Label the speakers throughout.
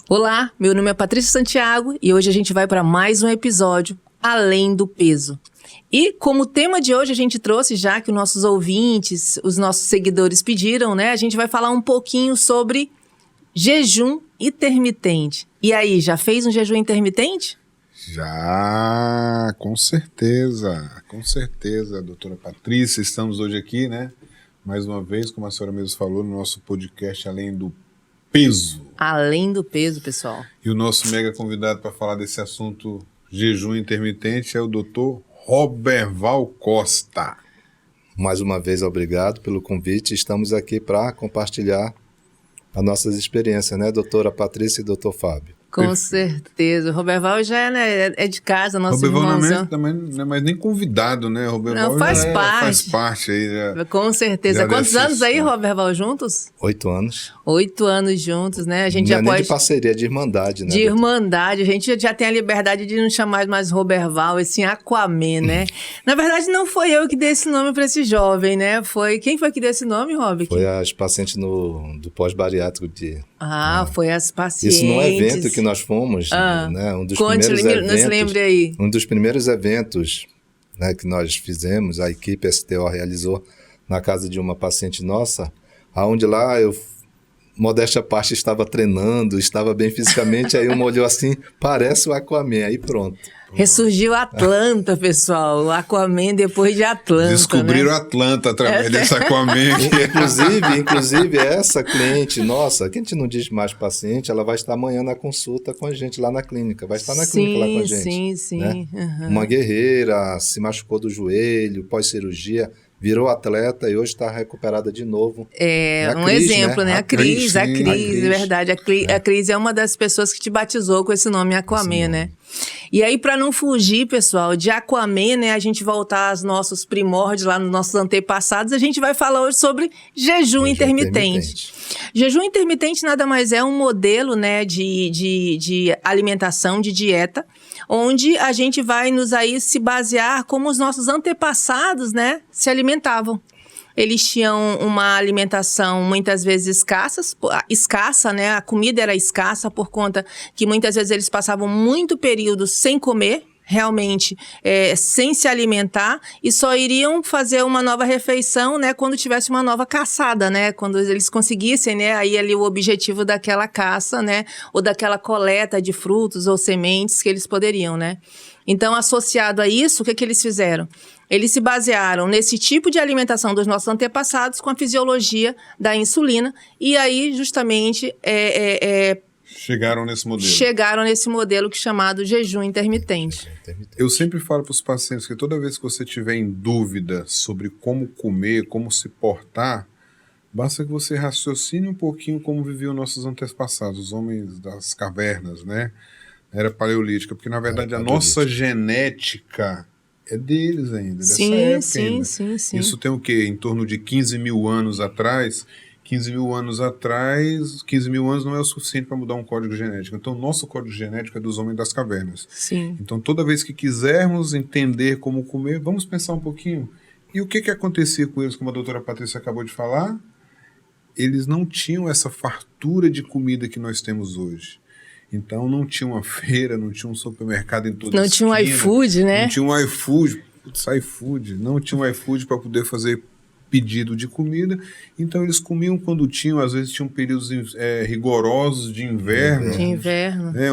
Speaker 1: Olá, meu nome é Patrícia Santiago e hoje a gente vai para mais um episódio Além do Peso. E como tema de hoje a gente trouxe, já que os nossos ouvintes, os nossos seguidores pediram, né? A gente vai falar um pouquinho sobre jejum intermitente. E aí, já fez um jejum intermitente?
Speaker 2: Já, com certeza, doutora Patrícia. Estamos hoje aqui, né? Mais uma vez, como a senhora mesmo falou, no nosso podcast Além do Peso.
Speaker 1: Além do peso, pessoal.
Speaker 2: E o nosso mega convidado para falar desse assunto jejum intermitente é o doutor Roberval Costa.
Speaker 3: Mais uma vez, obrigado pelo convite. Estamos aqui para compartilhar as nossas experiências, né, doutora Patrícia e doutor Fábio?
Speaker 1: Com certeza. O Roberval já é de casa, nosso
Speaker 2: irmãozão. Também não é mais nem convidado, né? Roberval
Speaker 1: não, faz
Speaker 2: parte aí. Já,
Speaker 1: com certeza. Quantos anos aí, Roberval, juntos?
Speaker 3: 8 anos.
Speaker 1: 8 anos juntos, né? A gente
Speaker 3: não
Speaker 1: já
Speaker 3: é
Speaker 1: pode...
Speaker 3: nem de parceria, de irmandade, né?
Speaker 1: De irmandade. A gente já tem a liberdade de não chamar mais Roberval, esse Aquaman, né? Na verdade, não foi eu que dei esse nome para esse jovem, né? Quem foi que deu esse nome, Rob?
Speaker 3: Foi as pacientes do pós-bariátrico de...
Speaker 1: foi as pacientes.
Speaker 3: Isso num evento que nós fomos, né? Um dos primeiros eventos,
Speaker 1: nos lembre aí.
Speaker 3: Um dos primeiros eventos, né, que nós fizemos, a equipe STO realizou na casa de uma paciente nossa, aonde lá eu, modéstia à parte, estava treinando, estava bem fisicamente, aí uma olhou assim, parece o Aquaman, aí pronto.
Speaker 1: Ressurgiu Atlanta, pessoal. O Aquaman depois de Atlanta.
Speaker 2: Descobriram,
Speaker 1: né?
Speaker 2: Atlanta através desse Aquaman.
Speaker 3: Inclusive, essa cliente nossa, que a gente não diz mais paciente, ela vai estar amanhã na consulta com a gente lá na clínica. Vai estar na clínica lá com a gente.
Speaker 1: Sim.
Speaker 3: Né?
Speaker 1: Uhum.
Speaker 3: Uma guerreira, se machucou do joelho, pós-cirurgia, virou atleta e hoje está recuperada de novo.
Speaker 1: É um exemplo, né? A Cris, é verdade. A Cris é uma das pessoas que te batizou com esse nome Aquaman, né? E aí, para não fugir, pessoal, de Aquaman, né, a gente voltar aos nossos primórdios, lá nos nossos antepassados, a gente vai falar hoje sobre jejum intermitente. Jejum intermitente nada mais é um modelo, né, de alimentação, de dieta, onde a gente vai se basear como os nossos antepassados, né, se alimentavam. Eles tinham uma alimentação muitas vezes escassa, né? A comida era escassa por conta que muitas vezes eles passavam muito período sem comer, realmente sem se alimentar, e só iriam fazer uma nova refeição, né, quando tivesse uma nova caçada, né, quando eles conseguissem, né, aí ali o objetivo daquela caça, né, ou daquela coleta de frutos ou sementes que eles poderiam, né. Então, associado a isso, o que eles fizeram? Eles se basearam nesse tipo de alimentação dos nossos antepassados com a fisiologia da insulina, e aí, justamente,
Speaker 2: chegaram nesse modelo.
Speaker 1: Chegaram nesse modelo chamado jejum intermitente.
Speaker 2: Eu sempre falo para os pacientes que toda vez que você tiver em dúvida sobre como comer, como se portar, basta que você raciocine um pouquinho como viviam nossos antepassados, os homens das cavernas, né? Era paleolítica, porque na verdade a nossa genética é deles ainda, dessa época ainda.
Speaker 1: Sim.
Speaker 2: Isso tem o quê? Em torno de 15 mil anos atrás. 15 mil anos não é o suficiente para mudar um código genético. Então, o nosso código genético é dos homens das cavernas.
Speaker 1: Sim.
Speaker 2: Então, toda vez que quisermos entender como comer, vamos pensar um pouquinho. E o que acontecia com eles, como a doutora Patrícia acabou de falar? Eles não tinham essa fartura de comida que nós temos hoje. Então, não tinha uma feira, não tinha um supermercado em toda esquina.
Speaker 1: Não tinha um iFood, né?
Speaker 2: Não tinha um iFood. Não tinha um iFood para poder fazer pedido de comida, então eles comiam quando tinham, às vezes tinham períodos rigorosos de inverno.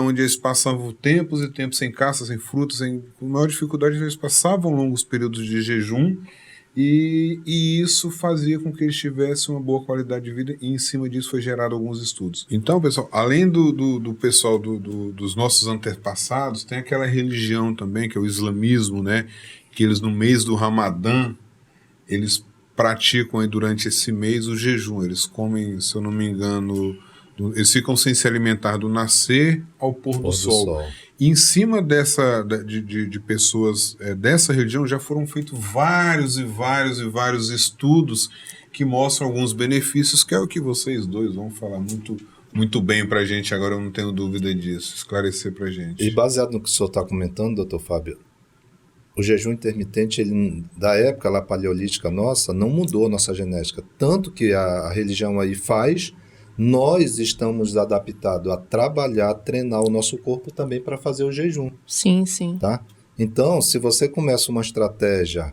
Speaker 2: Onde eles passavam tempos e tempos sem caça, sem frutas, com maior dificuldade, eles passavam longos períodos de jejum, e isso fazia com que eles tivessem uma boa qualidade de vida, e em cima disso foi gerado alguns estudos. Então, pessoal, além do pessoal dos nossos antepassados, tem aquela religião também, que é o islamismo, né, que eles no mês do Ramadã, eles praticam aí durante esse mês o jejum. Eles comem, se eu não me engano, eles ficam sem se alimentar do nascer ao pôr do sol. E em cima de pessoas dessa religião já foram feitos vários estudos que mostram alguns benefícios, que é o que vocês dois vão falar muito bem pra gente agora, eu não tenho dúvida disso, esclarecer pra gente.
Speaker 3: E baseado no que o senhor está comentando, doutor Fábio, o jejum intermitente, ele, da época lá paleolítica nossa, não mudou a nossa genética. Tanto que a religião aí faz, nós estamos adaptados a trabalhar, treinar o nosso corpo também para fazer o jejum.
Speaker 1: Sim, sim.
Speaker 3: Tá? Então, se você começa uma estratégia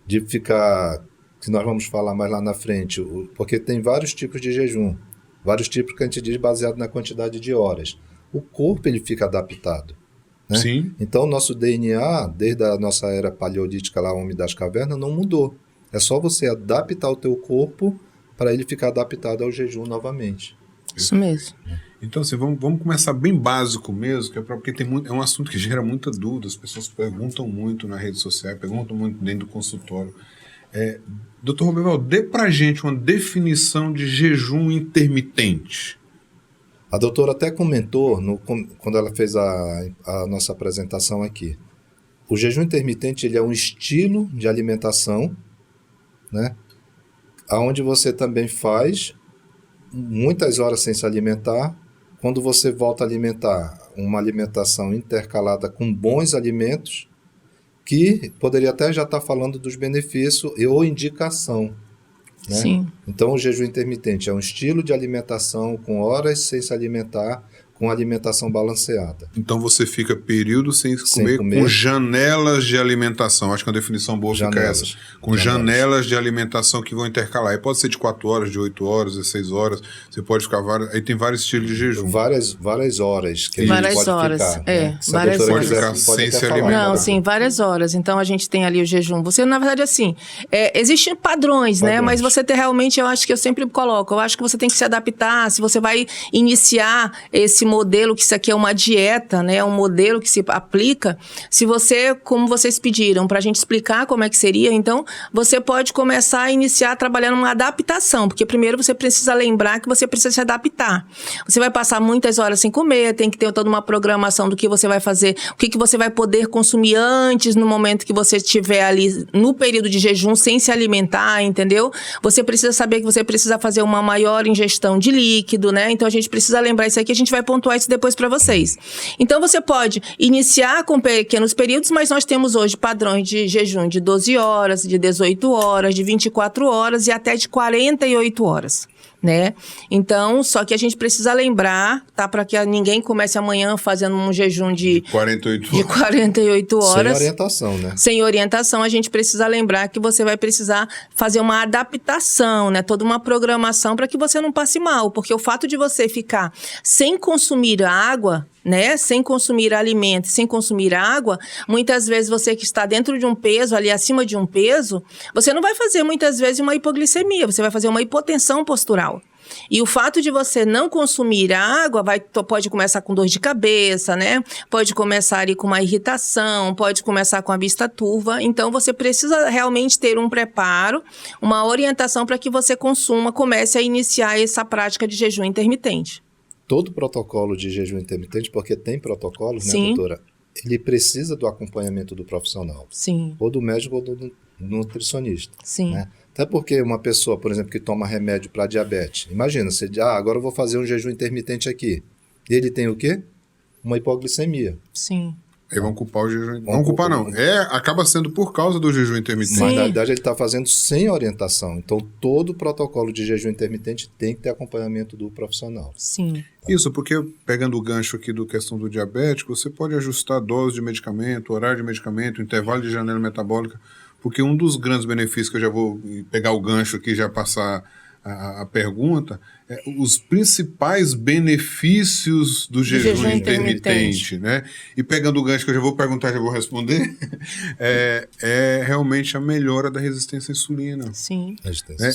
Speaker 3: de ficar, que nós vamos falar mais lá na frente, porque tem vários tipos de jejum, vários tipos que a gente diz baseado na quantidade de horas. O corpo ele fica adaptado. Né?
Speaker 2: Sim.
Speaker 3: Então, o nosso DNA, desde a nossa era paleolítica, lá, Homem das Cavernas, não mudou. É só você adaptar o teu corpo para ele ficar adaptado ao jejum novamente.
Speaker 1: Isso mesmo.
Speaker 2: Então, assim, vamos começar bem básico mesmo, que porque é um assunto que gera muita dúvida, as pessoas perguntam muito na rede social, perguntam muito dentro do consultório. Dr. Roberval, dê pra gente uma definição de jejum intermitente.
Speaker 3: A doutora até comentou, quando ela fez a nossa apresentação aqui, o jejum intermitente ele é um estilo de alimentação, né, onde você também faz muitas horas sem se alimentar. Quando você volta a alimentar, uma alimentação intercalada com bons alimentos, que poderia até já estar falando dos benefícios ou indicação. Né?
Speaker 1: Sim.
Speaker 3: Então, o jejum intermitente é um estilo de alimentação com horas sem se alimentar, com alimentação balanceada.
Speaker 2: Então, você fica períodos sem comer, com janelas de alimentação. Acho que a definição boa fica essa. Com janelas de alimentação que vão intercalar. Aí pode ser de 4 horas, de 8 horas, de 6 horas. Você pode ficar várias... Aí tem vários estilos de jejum.
Speaker 3: Várias horas que a gente
Speaker 1: várias
Speaker 3: pode
Speaker 1: horas,
Speaker 3: ficar. Né?
Speaker 1: Várias horas.
Speaker 2: Pode ficar sem se alimentar.
Speaker 1: Não, sim, várias horas. Então, a gente tem ali o jejum. Você, na verdade, assim, existem padrões, né? Mas você tem realmente, eu acho que eu sempre coloco, eu acho que você tem que se adaptar. Se você vai iniciar esse modelo, que isso aqui é uma dieta, né? Um modelo que se aplica. Se você, como vocês pediram, para a gente explicar como é que seria, então, você pode começar a iniciar trabalhando uma adaptação, porque primeiro você precisa lembrar que você precisa se adaptar. Você vai passar muitas horas sem comer, tem que ter toda uma programação do que você vai fazer, o que você vai poder consumir antes, no momento que você estiver ali no período de jejum, sem se alimentar, entendeu? Você precisa saber que você precisa fazer uma maior ingestão de líquido, né? Então, a gente precisa lembrar isso aqui, a gente vai pontuar isso depois para vocês. Então, você pode iniciar com pequenos períodos, mas nós temos hoje padrões de jejum de 12 horas, de 18 horas, de 24 horas e até de 48 horas. Né? Então, só que a gente precisa lembrar, tá? Para que ninguém comece amanhã fazendo um jejum de 48 horas.
Speaker 3: Sem orientação, né?
Speaker 1: Sem orientação, a gente precisa lembrar que você vai precisar fazer uma adaptação, né? Toda uma programação para que você não passe mal, porque o fato de você ficar sem consumir água, né? Sem consumir alimento, sem consumir água, muitas vezes você que está dentro de um peso, ali acima de um peso, você não vai fazer muitas vezes uma hipoglicemia, você vai fazer uma hipotensão postural. E o fato de você não consumir água pode começar com dor de cabeça, né? Pode começar ali com uma irritação, pode começar com a vista turva. Então, você precisa realmente ter um preparo, uma orientação para que você comece a iniciar essa prática de jejum intermitente.
Speaker 3: Todo protocolo de jejum intermitente, porque tem protocolos, né,
Speaker 1: Sim.
Speaker 3: doutora? Ele precisa do acompanhamento do profissional.
Speaker 1: Sim.
Speaker 3: Ou do médico ou do nutricionista.
Speaker 1: Sim.
Speaker 3: Né? Até porque uma pessoa, por exemplo, que toma remédio para diabetes, imagina, você diz, agora eu vou fazer um jejum intermitente aqui. E ele tem o quê? Uma hipoglicemia.
Speaker 1: Sim.
Speaker 2: Aí vão culpar o jejum. Não culpar, não. Acaba sendo por causa do jejum intermitente.
Speaker 3: Mas, na verdade, ele está fazendo sem orientação. Então, todo protocolo de jejum intermitente tem que ter acompanhamento do profissional.
Speaker 1: Sim.
Speaker 2: Isso, porque pegando o gancho aqui do questão do diabético, você pode ajustar a dose de medicamento, horário de medicamento, intervalo de janela metabólica, porque um dos grandes benefícios, que eu já vou pegar o gancho aqui e já passar a pergunta, os principais benefícios do jejum intermitente, né? E pegando o gancho que eu já vou perguntar, já vou responder, é realmente a melhora da resistência à insulina.
Speaker 1: Sim.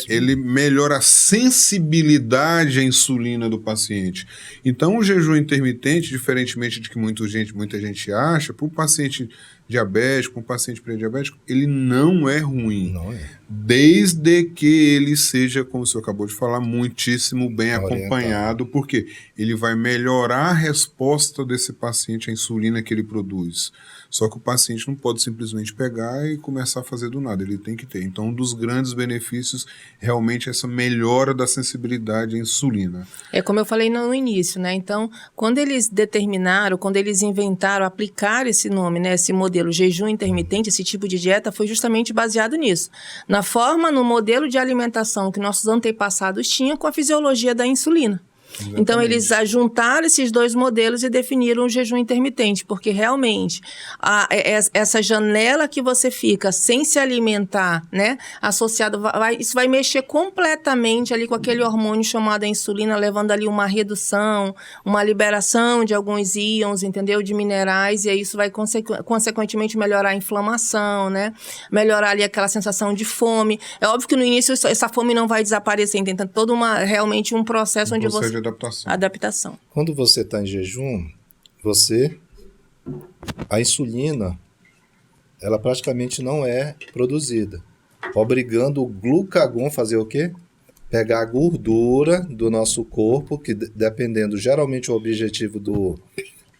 Speaker 2: Ele melhora a sensibilidade à insulina do paciente. Então, o jejum intermitente, diferentemente de que muita gente acha, para um paciente diabético, um paciente pré-diabético, ele não é ruim.
Speaker 3: Não é.
Speaker 2: Desde que ele seja, como o senhor acabou de falar, muitíssimo bem acompanhado, porque ele vai melhorar a resposta desse paciente à insulina que ele produz. Só que o paciente não pode simplesmente pegar e começar a fazer do nada, ele tem que ter. Então, um dos grandes benefícios realmente é essa melhora da sensibilidade à insulina.
Speaker 1: É como eu falei no início, né? Então, quando eles determinaram, quando eles inventaram, aplicar esse nome, né? Esse modelo jejum intermitente, esse tipo de dieta, foi justamente baseado nisso. No modelo de alimentação que nossos antepassados tinham com a fisiologia da insulina.
Speaker 2: Exatamente.
Speaker 1: Então, eles juntaram esses dois modelos e definiram o jejum intermitente, porque realmente essa janela que você fica sem se alimentar, né, associado, isso vai mexer completamente ali com aquele hormônio chamado insulina, levando ali uma redução, uma liberação de alguns íons, entendeu, de minerais, e aí isso vai consequentemente melhorar a inflamação, né, melhorar ali aquela sensação de fome. É óbvio que no início essa fome não vai desaparecer, tem todo realmente um processo onde você...
Speaker 2: de adaptação.
Speaker 3: Quando você está em jejum, a insulina, ela praticamente não é produzida, obrigando o glucagon a fazer o quê? Pegar a gordura do nosso corpo, que dependendo, geralmente o objetivo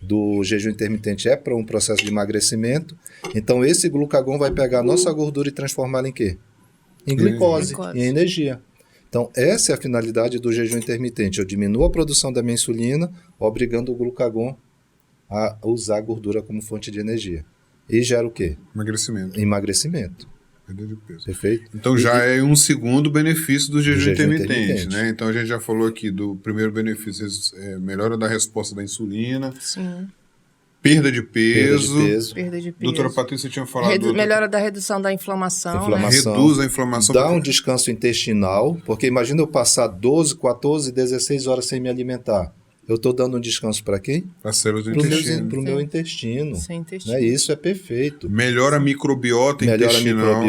Speaker 3: do jejum intermitente é para um processo de emagrecimento, então esse glucagon vai pegar a nossa gordura e transformá-la em quê? Em glicose, em energia. Então, essa é a finalidade do jejum intermitente. Eu diminuo a produção da minha insulina, obrigando o glucagon a usar a gordura como fonte de energia. E gera o quê? Emagrecimento.
Speaker 2: Perda de peso.
Speaker 3: Perfeito?
Speaker 2: Então, já é um segundo benefício do jejum intermitente, né? Então, a gente já falou aqui do primeiro benefício, melhora da resposta da insulina.
Speaker 1: Sim.
Speaker 2: Perda de peso.
Speaker 1: Doutora
Speaker 2: Patrícia tinha falado...
Speaker 1: Melhora da redução da inflamação.
Speaker 2: Né? Reduz a inflamação.
Speaker 3: Dá um descanso intestinal, porque imagina eu passar 12, 14, 16 horas sem me alimentar. Eu estou dando um descanso para quem?
Speaker 2: Para as células do intestino.
Speaker 3: Para o meu intestino.
Speaker 1: intestino.
Speaker 3: Né? Isso é perfeito.
Speaker 2: Melhora a microbiota intestinal.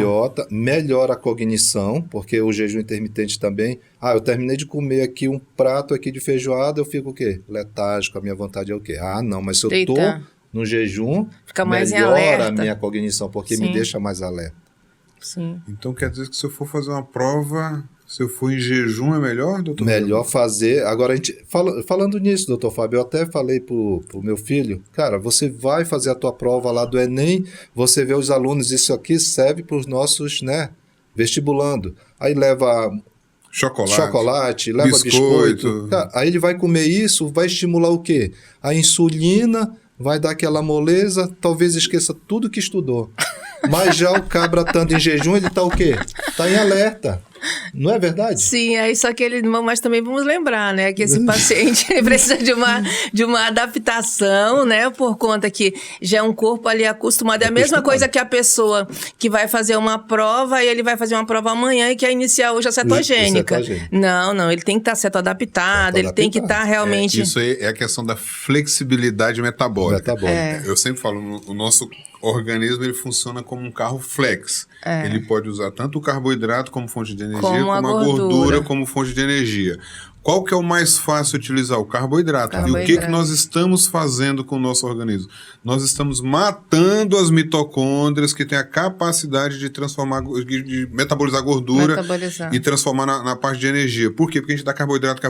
Speaker 3: Melhora a cognição, porque o jejum intermitente também... eu terminei de comer aqui um prato aqui de feijoada, eu fico o quê? Letárgico, a minha vontade é o quê? Não, mas se eu estou no jejum,
Speaker 1: fica mais
Speaker 3: melhora a minha cognição, porque me deixa mais alerta.
Speaker 1: Sim.
Speaker 2: Então quer dizer que se eu for fazer uma prova... Se eu for em jejum é melhor, doutor?
Speaker 3: Melhor fazer. Agora, falando nisso, doutor Fábio, eu até falei pro meu filho, cara, você vai fazer a tua prova lá do Enem, você vê os alunos, isso aqui serve para os nossos, né, vestibulando. Aí leva chocolate, leva biscoito. Cara, aí ele vai comer isso, vai estimular o quê? A insulina, vai dar aquela moleza, talvez esqueça tudo que estudou. Mas já o cabra estando em jejum, ele está o quê? Está em alerta. Não é verdade?
Speaker 1: Sim, aí só que mas também vamos lembrar, né, que esse paciente precisa de uma adaptação, né, por conta que já é um corpo ali acostumado. É a mesma coisa que a pessoa que vai fazer uma prova e ele vai fazer uma prova amanhã e quer iniciar hoje a cetogênica. Não, ele tem que estar cetoadaptado, ele tem que estar realmente...
Speaker 2: Isso aí é a questão da flexibilidade metabólica. Eu sempre falo, o nosso organismo ele funciona como um carro flex. Ele pode usar tanto o carboidrato como fonte de energia, como a gordura como fonte de energia. Qual que é o mais fácil utilizar? O carboidrato. E o que nós estamos fazendo com o nosso organismo? Nós estamos matando as mitocôndrias que têm a capacidade de transformar, de metabolizar gordura e transformar na parte de energia. Por quê? Porque a gente dá carboidrato.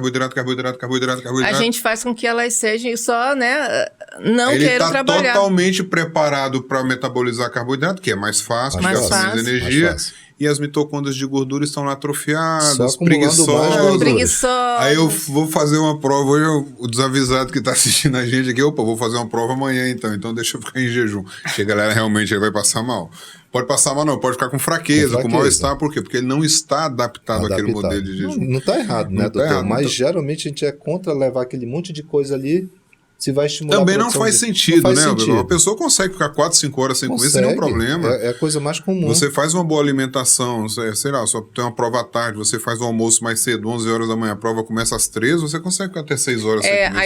Speaker 1: A gente faz com que elas sejam só, né, não queiram trabalhar.
Speaker 2: Ele está totalmente preparado para metabolizar carboidrato, que é mais fácil, mais energia. E as mitocôndrias de gordura estão lá atrofiadas, preguiçosas. Aí eu vou fazer uma prova, hoje o desavisado que está assistindo a gente aqui, vou fazer uma prova amanhã então deixa eu ficar em jejum. Que a galera realmente vai passar mal. Pode passar mal não, pode ficar com fraqueza, com mal-estar, por quê? Porque ele não está adaptado àquele modelo de jejum.
Speaker 3: Não está errado, né, doutor? Mas geralmente a gente é contra levar aquele monte de coisa ali. Se vai estimular
Speaker 2: também não faz sentido, né? Uma pessoa consegue ficar 4, 5 horas sem comer sem nenhum problema.
Speaker 3: É a coisa mais comum.
Speaker 2: Você faz uma boa alimentação, sei lá, só tem uma prova à tarde, você faz o almoço mais cedo, 11 horas da manhã, a prova começa às 13, você consegue ficar até 6 horas sem comer.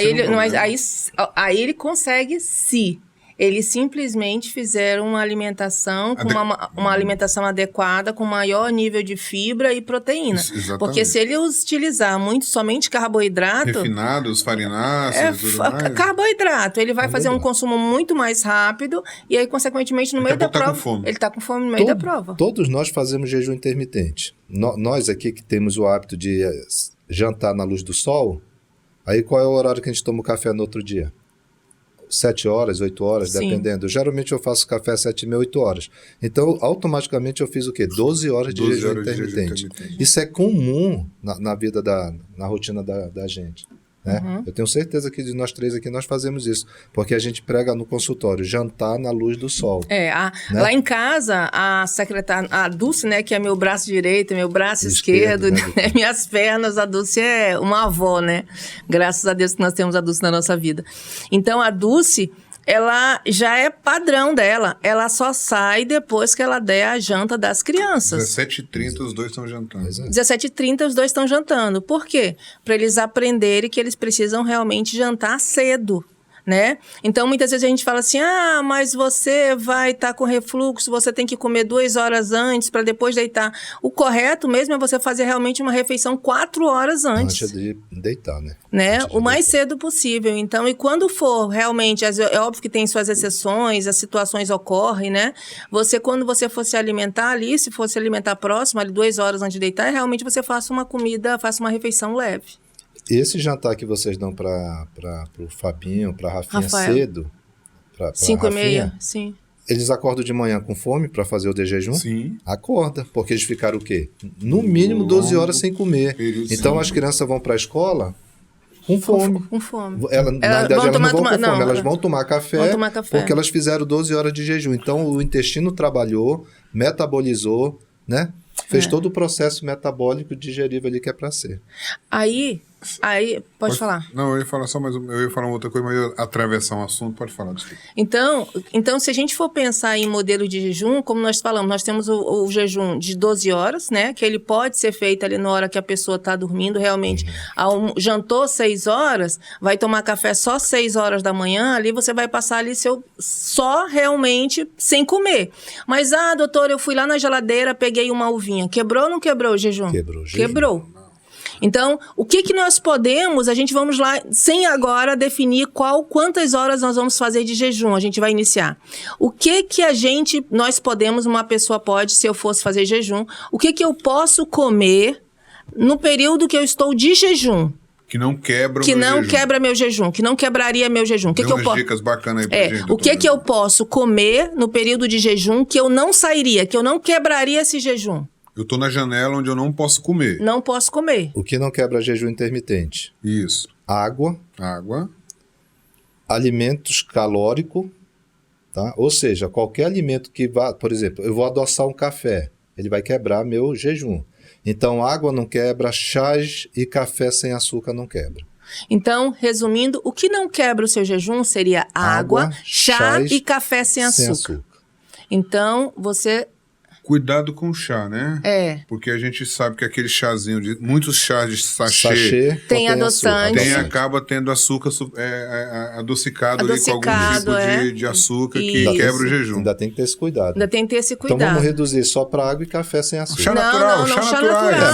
Speaker 1: Aí ele consegue se eles simplesmente fizeram uma alimentação com uma alimentação adequada, com maior nível de fibra e proteína. Porque se ele utilizar somente carboidrato...
Speaker 2: Refinados, farináceos e tudo mais.
Speaker 1: Carboidrato. Ele vai fazer um consumo muito mais rápido e aí, consequentemente, no meio da prova... Ele está com fome no meio da prova.
Speaker 3: Todos nós fazemos jejum intermitente. Nós aqui que temos o hábito de jantar na luz do sol, aí qual é o horário que a gente toma o café no outro dia? 7 horas, 8 horas, sim, dependendo. Geralmente eu faço café às 7h30, 8 horas. Então, automaticamente eu fiz o quê? 12 horas de jejum intermitente. Isso é comum na vida, na rotina da gente. Né? Eu tenho certeza que de nós 3 aqui nós fazemos isso, porque a gente prega no consultório, jantar na luz do sol.
Speaker 1: Né? Lá em casa, a secretária, a Dulce, né, que é meu braço direito, meu braço esquerdo, né, minhas pernas, a Dulce é uma avó, né? Graças a Deus que nós temos a Dulce na nossa vida. Então, a Dulce, ela já é padrão dela. Ela só sai depois que ela der a janta das crianças.
Speaker 2: 17h30 os dois estão jantando.
Speaker 1: 17h30 os dois estão jantando. Por quê? Para eles aprenderem que eles precisam realmente jantar cedo. Né? Então, muitas vezes a gente fala assim, mas você vai estar com refluxo, você tem que comer 2 horas antes para depois deitar. O correto mesmo é você fazer realmente uma refeição 4 horas antes.
Speaker 3: Antes de deitar, né?
Speaker 1: O mais cedo possível. Então, e quando for realmente, é óbvio que tem suas exceções, as situações ocorrem, né? Quando você for se alimentar ali, se for se alimentar próximo, ali 2 horas antes de deitar, realmente você faça uma refeição leve.
Speaker 3: Esse jantar que vocês dão para o Fabinho, para a Rafinha cedo, para
Speaker 1: 5h30, sim.
Speaker 3: Eles acordam de manhã com fome para fazer o de jejum?
Speaker 2: Sim.
Speaker 3: Acorda, porque eles ficaram o quê? No mínimo 12 horas sem comer. Então as crianças vão para a escola com fome.
Speaker 1: Com fome.
Speaker 3: Na verdade, elas não vão com fome, elas vão tomar café, porque elas fizeram 12 horas de jejum. Então o intestino trabalhou, metabolizou, né? Fez todo o processo metabólico digerível ali que é para ser.
Speaker 1: Aí, pode falar.
Speaker 2: Não, eu ia falar eu ia falar uma outra coisa, mas eu ia atravessar um assunto, pode falar. Desculpa.
Speaker 1: Então, se a gente for pensar em modelo de jejum, como nós falamos, nós temos o jejum de 12 horas, né? Que ele pode ser feito ali na hora que a pessoa está dormindo, realmente. Jantou 6 horas, vai tomar café só 6 horas da manhã, ali você vai passar ali só realmente sem comer. Mas, doutor, eu fui lá na geladeira, peguei uma uvinha. Quebrou ou não quebrou o jejum? Quebrou. Então, o que nós podemos, vamos lá, sem agora definir quantas horas nós vamos fazer de jejum, a gente vai iniciar. O que nós podemos, uma pessoa pode, se eu fosse fazer jejum, o que eu posso comer no período que eu estou de jejum?
Speaker 2: Que não quebra
Speaker 1: meu jejum, que não quebraria meu jejum.
Speaker 2: Dicas bacanas aí pra gente.
Speaker 1: O que eu posso comer no período de jejum que eu não sairia, que eu não quebraria esse jejum?
Speaker 2: Eu tô na janela onde eu não posso comer.
Speaker 1: Não posso comer.
Speaker 3: O que não quebra jejum intermitente?
Speaker 2: Isso.
Speaker 3: Água. Alimentos calóricos, tá? Ou seja, qualquer alimento que vá... Por exemplo, eu vou adoçar um café. Ele vai quebrar meu jejum. Então, água não quebra, chás e café sem açúcar não quebra.
Speaker 1: Então, resumindo, o que não quebra o seu jejum seria água, chá e café sem açúcar. Então, você...
Speaker 2: Cuidado com o chá, né? Porque a gente sabe que aquele chazinho, muitos chás de sachê
Speaker 1: tem adoçante.
Speaker 2: Acaba tendo açúcar adocicado ali com algum tipo de açúcar que quebra o jejum.
Speaker 3: Ainda tem que ter esse cuidado.
Speaker 1: Então
Speaker 3: vamos reduzir só para água e café sem açúcar.
Speaker 2: Chá natural.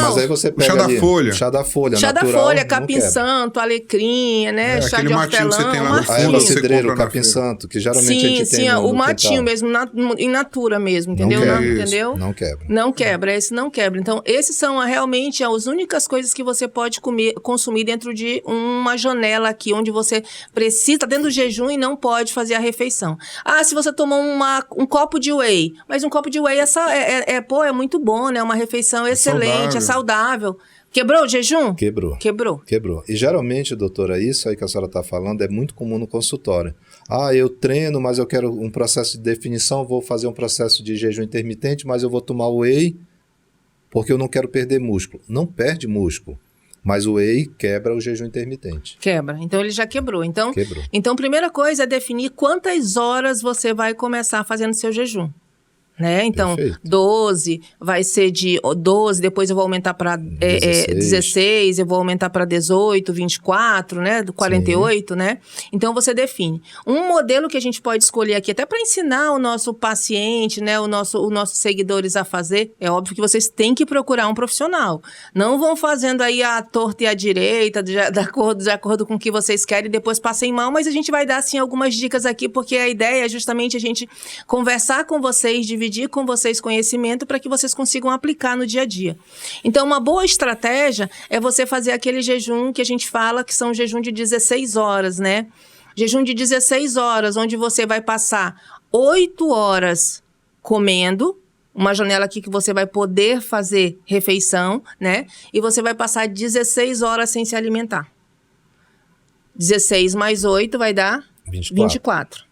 Speaker 3: Mas aí você pega
Speaker 2: chá da folha.
Speaker 3: Chá da folha,
Speaker 1: chá
Speaker 3: natural,
Speaker 1: da folha, capim-santo, alecrim, né? Chá de hortelã,
Speaker 2: que você tem lá no fundo,
Speaker 3: erva cidreira, capim-santo, que geralmente a gente tem no
Speaker 1: o matinho mesmo, in natura mesmo, entendeu? Entendeu?
Speaker 3: Não quebra.
Speaker 1: Não quebra, esse não quebra. Então, esses são realmente as únicas coisas que você pode consumir dentro de uma janela aqui, onde você precisa, tá dentro do jejum e não pode fazer a refeição. Se você tomou um copo de whey, mas um copo de whey é muito bom, né? Uma refeição excelente, é saudável. Quebrou o jejum?
Speaker 3: Quebrou. E geralmente, doutora, isso aí que a senhora está falando é muito comum no consultório. Eu treino, mas eu quero um processo de definição, vou fazer um processo de jejum intermitente, mas eu vou tomar whey porque eu não quero perder músculo. Não perde músculo, mas o whey quebra o jejum intermitente.
Speaker 1: Quebra. Então, ele já quebrou. Então, primeira coisa é definir quantas horas você vai começar fazendo seu jejum. Né? Então, perfeito. 12, vai ser de 12, depois eu vou aumentar para 16, eu vou aumentar para 18, 24, né? 48, né? Então, você define. Um modelo que a gente pode escolher aqui, até para ensinar o nosso paciente, né? Os nossos seguidores a fazer, é óbvio que vocês têm que procurar um profissional. Não vão fazendo aí a torta e a direita, de acordo com o que vocês querem, e depois passem mal, mas a gente vai dar, sim, algumas dicas aqui, porque a ideia é justamente a gente conversar com vocês, dividir com vocês conhecimento para que vocês consigam aplicar no dia a dia. Então, uma boa estratégia é você fazer aquele jejum que a gente fala que são jejum de 16 horas, né? Jejum de 16 horas, onde você vai passar 8 horas comendo, uma janela aqui que você vai poder fazer refeição, né? E você vai passar 16 horas sem se alimentar. 16 mais 8 vai dar 24.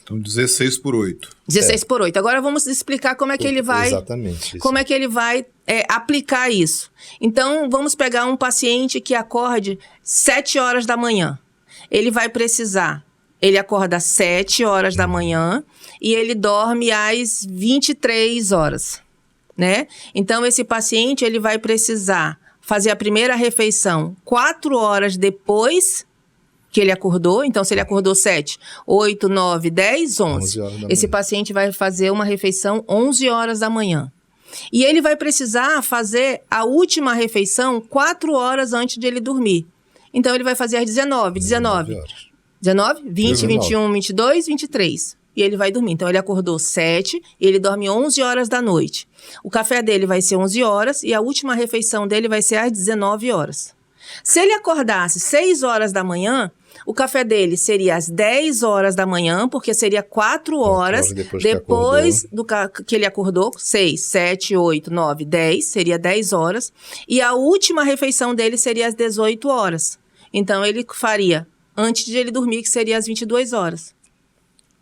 Speaker 2: Então, 16 por 8.
Speaker 1: 16 por 8. Agora vamos explicar como é que ele vai...
Speaker 3: Exatamente.
Speaker 1: Como é que ele vai aplicar isso. Então, vamos pegar um paciente que acorde 7 horas da manhã. Ele vai precisar... Ele acorda às 7 horas da manhã e ele dorme às 23 horas, né? Então, esse paciente, ele vai precisar fazer a primeira refeição 4 horas depois que ele acordou. Então, se ele acordou 7, 8, 9, 10, 11. Esse paciente vai fazer uma refeição 11 horas da manhã. E ele vai precisar fazer a última refeição 4 horas antes de ele dormir. Então, ele vai fazer às 19 horas. 19, 20, 21, 22, 23. E ele vai dormir. Então, ele acordou 7 e ele dorme 11 horas da noite. O café dele vai ser 11 horas e a última refeição dele vai ser às 19 horas. Se ele acordasse 6 horas da manhã, o café dele seria às 10 horas da manhã, porque seria 4 horas depois que ele acordou. 6, 7, 8, 9, 10, seria 10 horas. E a última refeição dele seria às 18 horas. Então, ele faria... antes de ele dormir, que seria às 22 horas.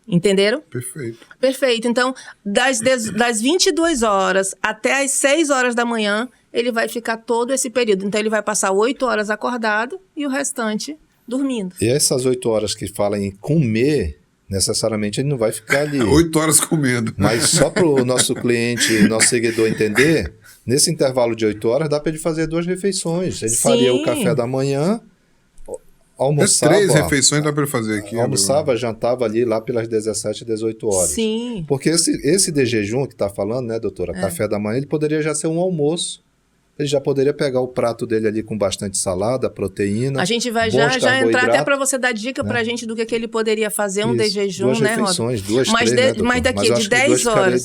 Speaker 1: Entenderam?
Speaker 2: Perfeito.
Speaker 1: Perfeito. Então, das 22 horas até as 6 horas da manhã, ele vai ficar todo esse período. Então, ele vai passar 8 horas acordado e o restante dormindo.
Speaker 3: E essas 8 horas que falam em comer, necessariamente ele não vai ficar ali.
Speaker 2: 8 horas comendo.
Speaker 3: Mas só para o nosso cliente, nosso seguidor entender, nesse intervalo de 8 horas, dá para ele fazer 2 refeições. Ele faria o café da manhã... almoçava,
Speaker 2: 3 refeições dá para fazer aqui.
Speaker 3: Almoçava, jantava ali lá pelas 17, 18 horas.
Speaker 1: Sim.
Speaker 3: Porque esse de jejum que está falando, né, doutora? Café da manhã, ele poderia já ser um almoço. Ele já poderia pegar o prato dele ali com bastante salada, proteína.
Speaker 1: A gente vai já entrar até para você dar dica para a gente do que ele poderia fazer um de jejum, né, Rob?
Speaker 3: 2, 3, né,
Speaker 1: mas daqui de 10 horas,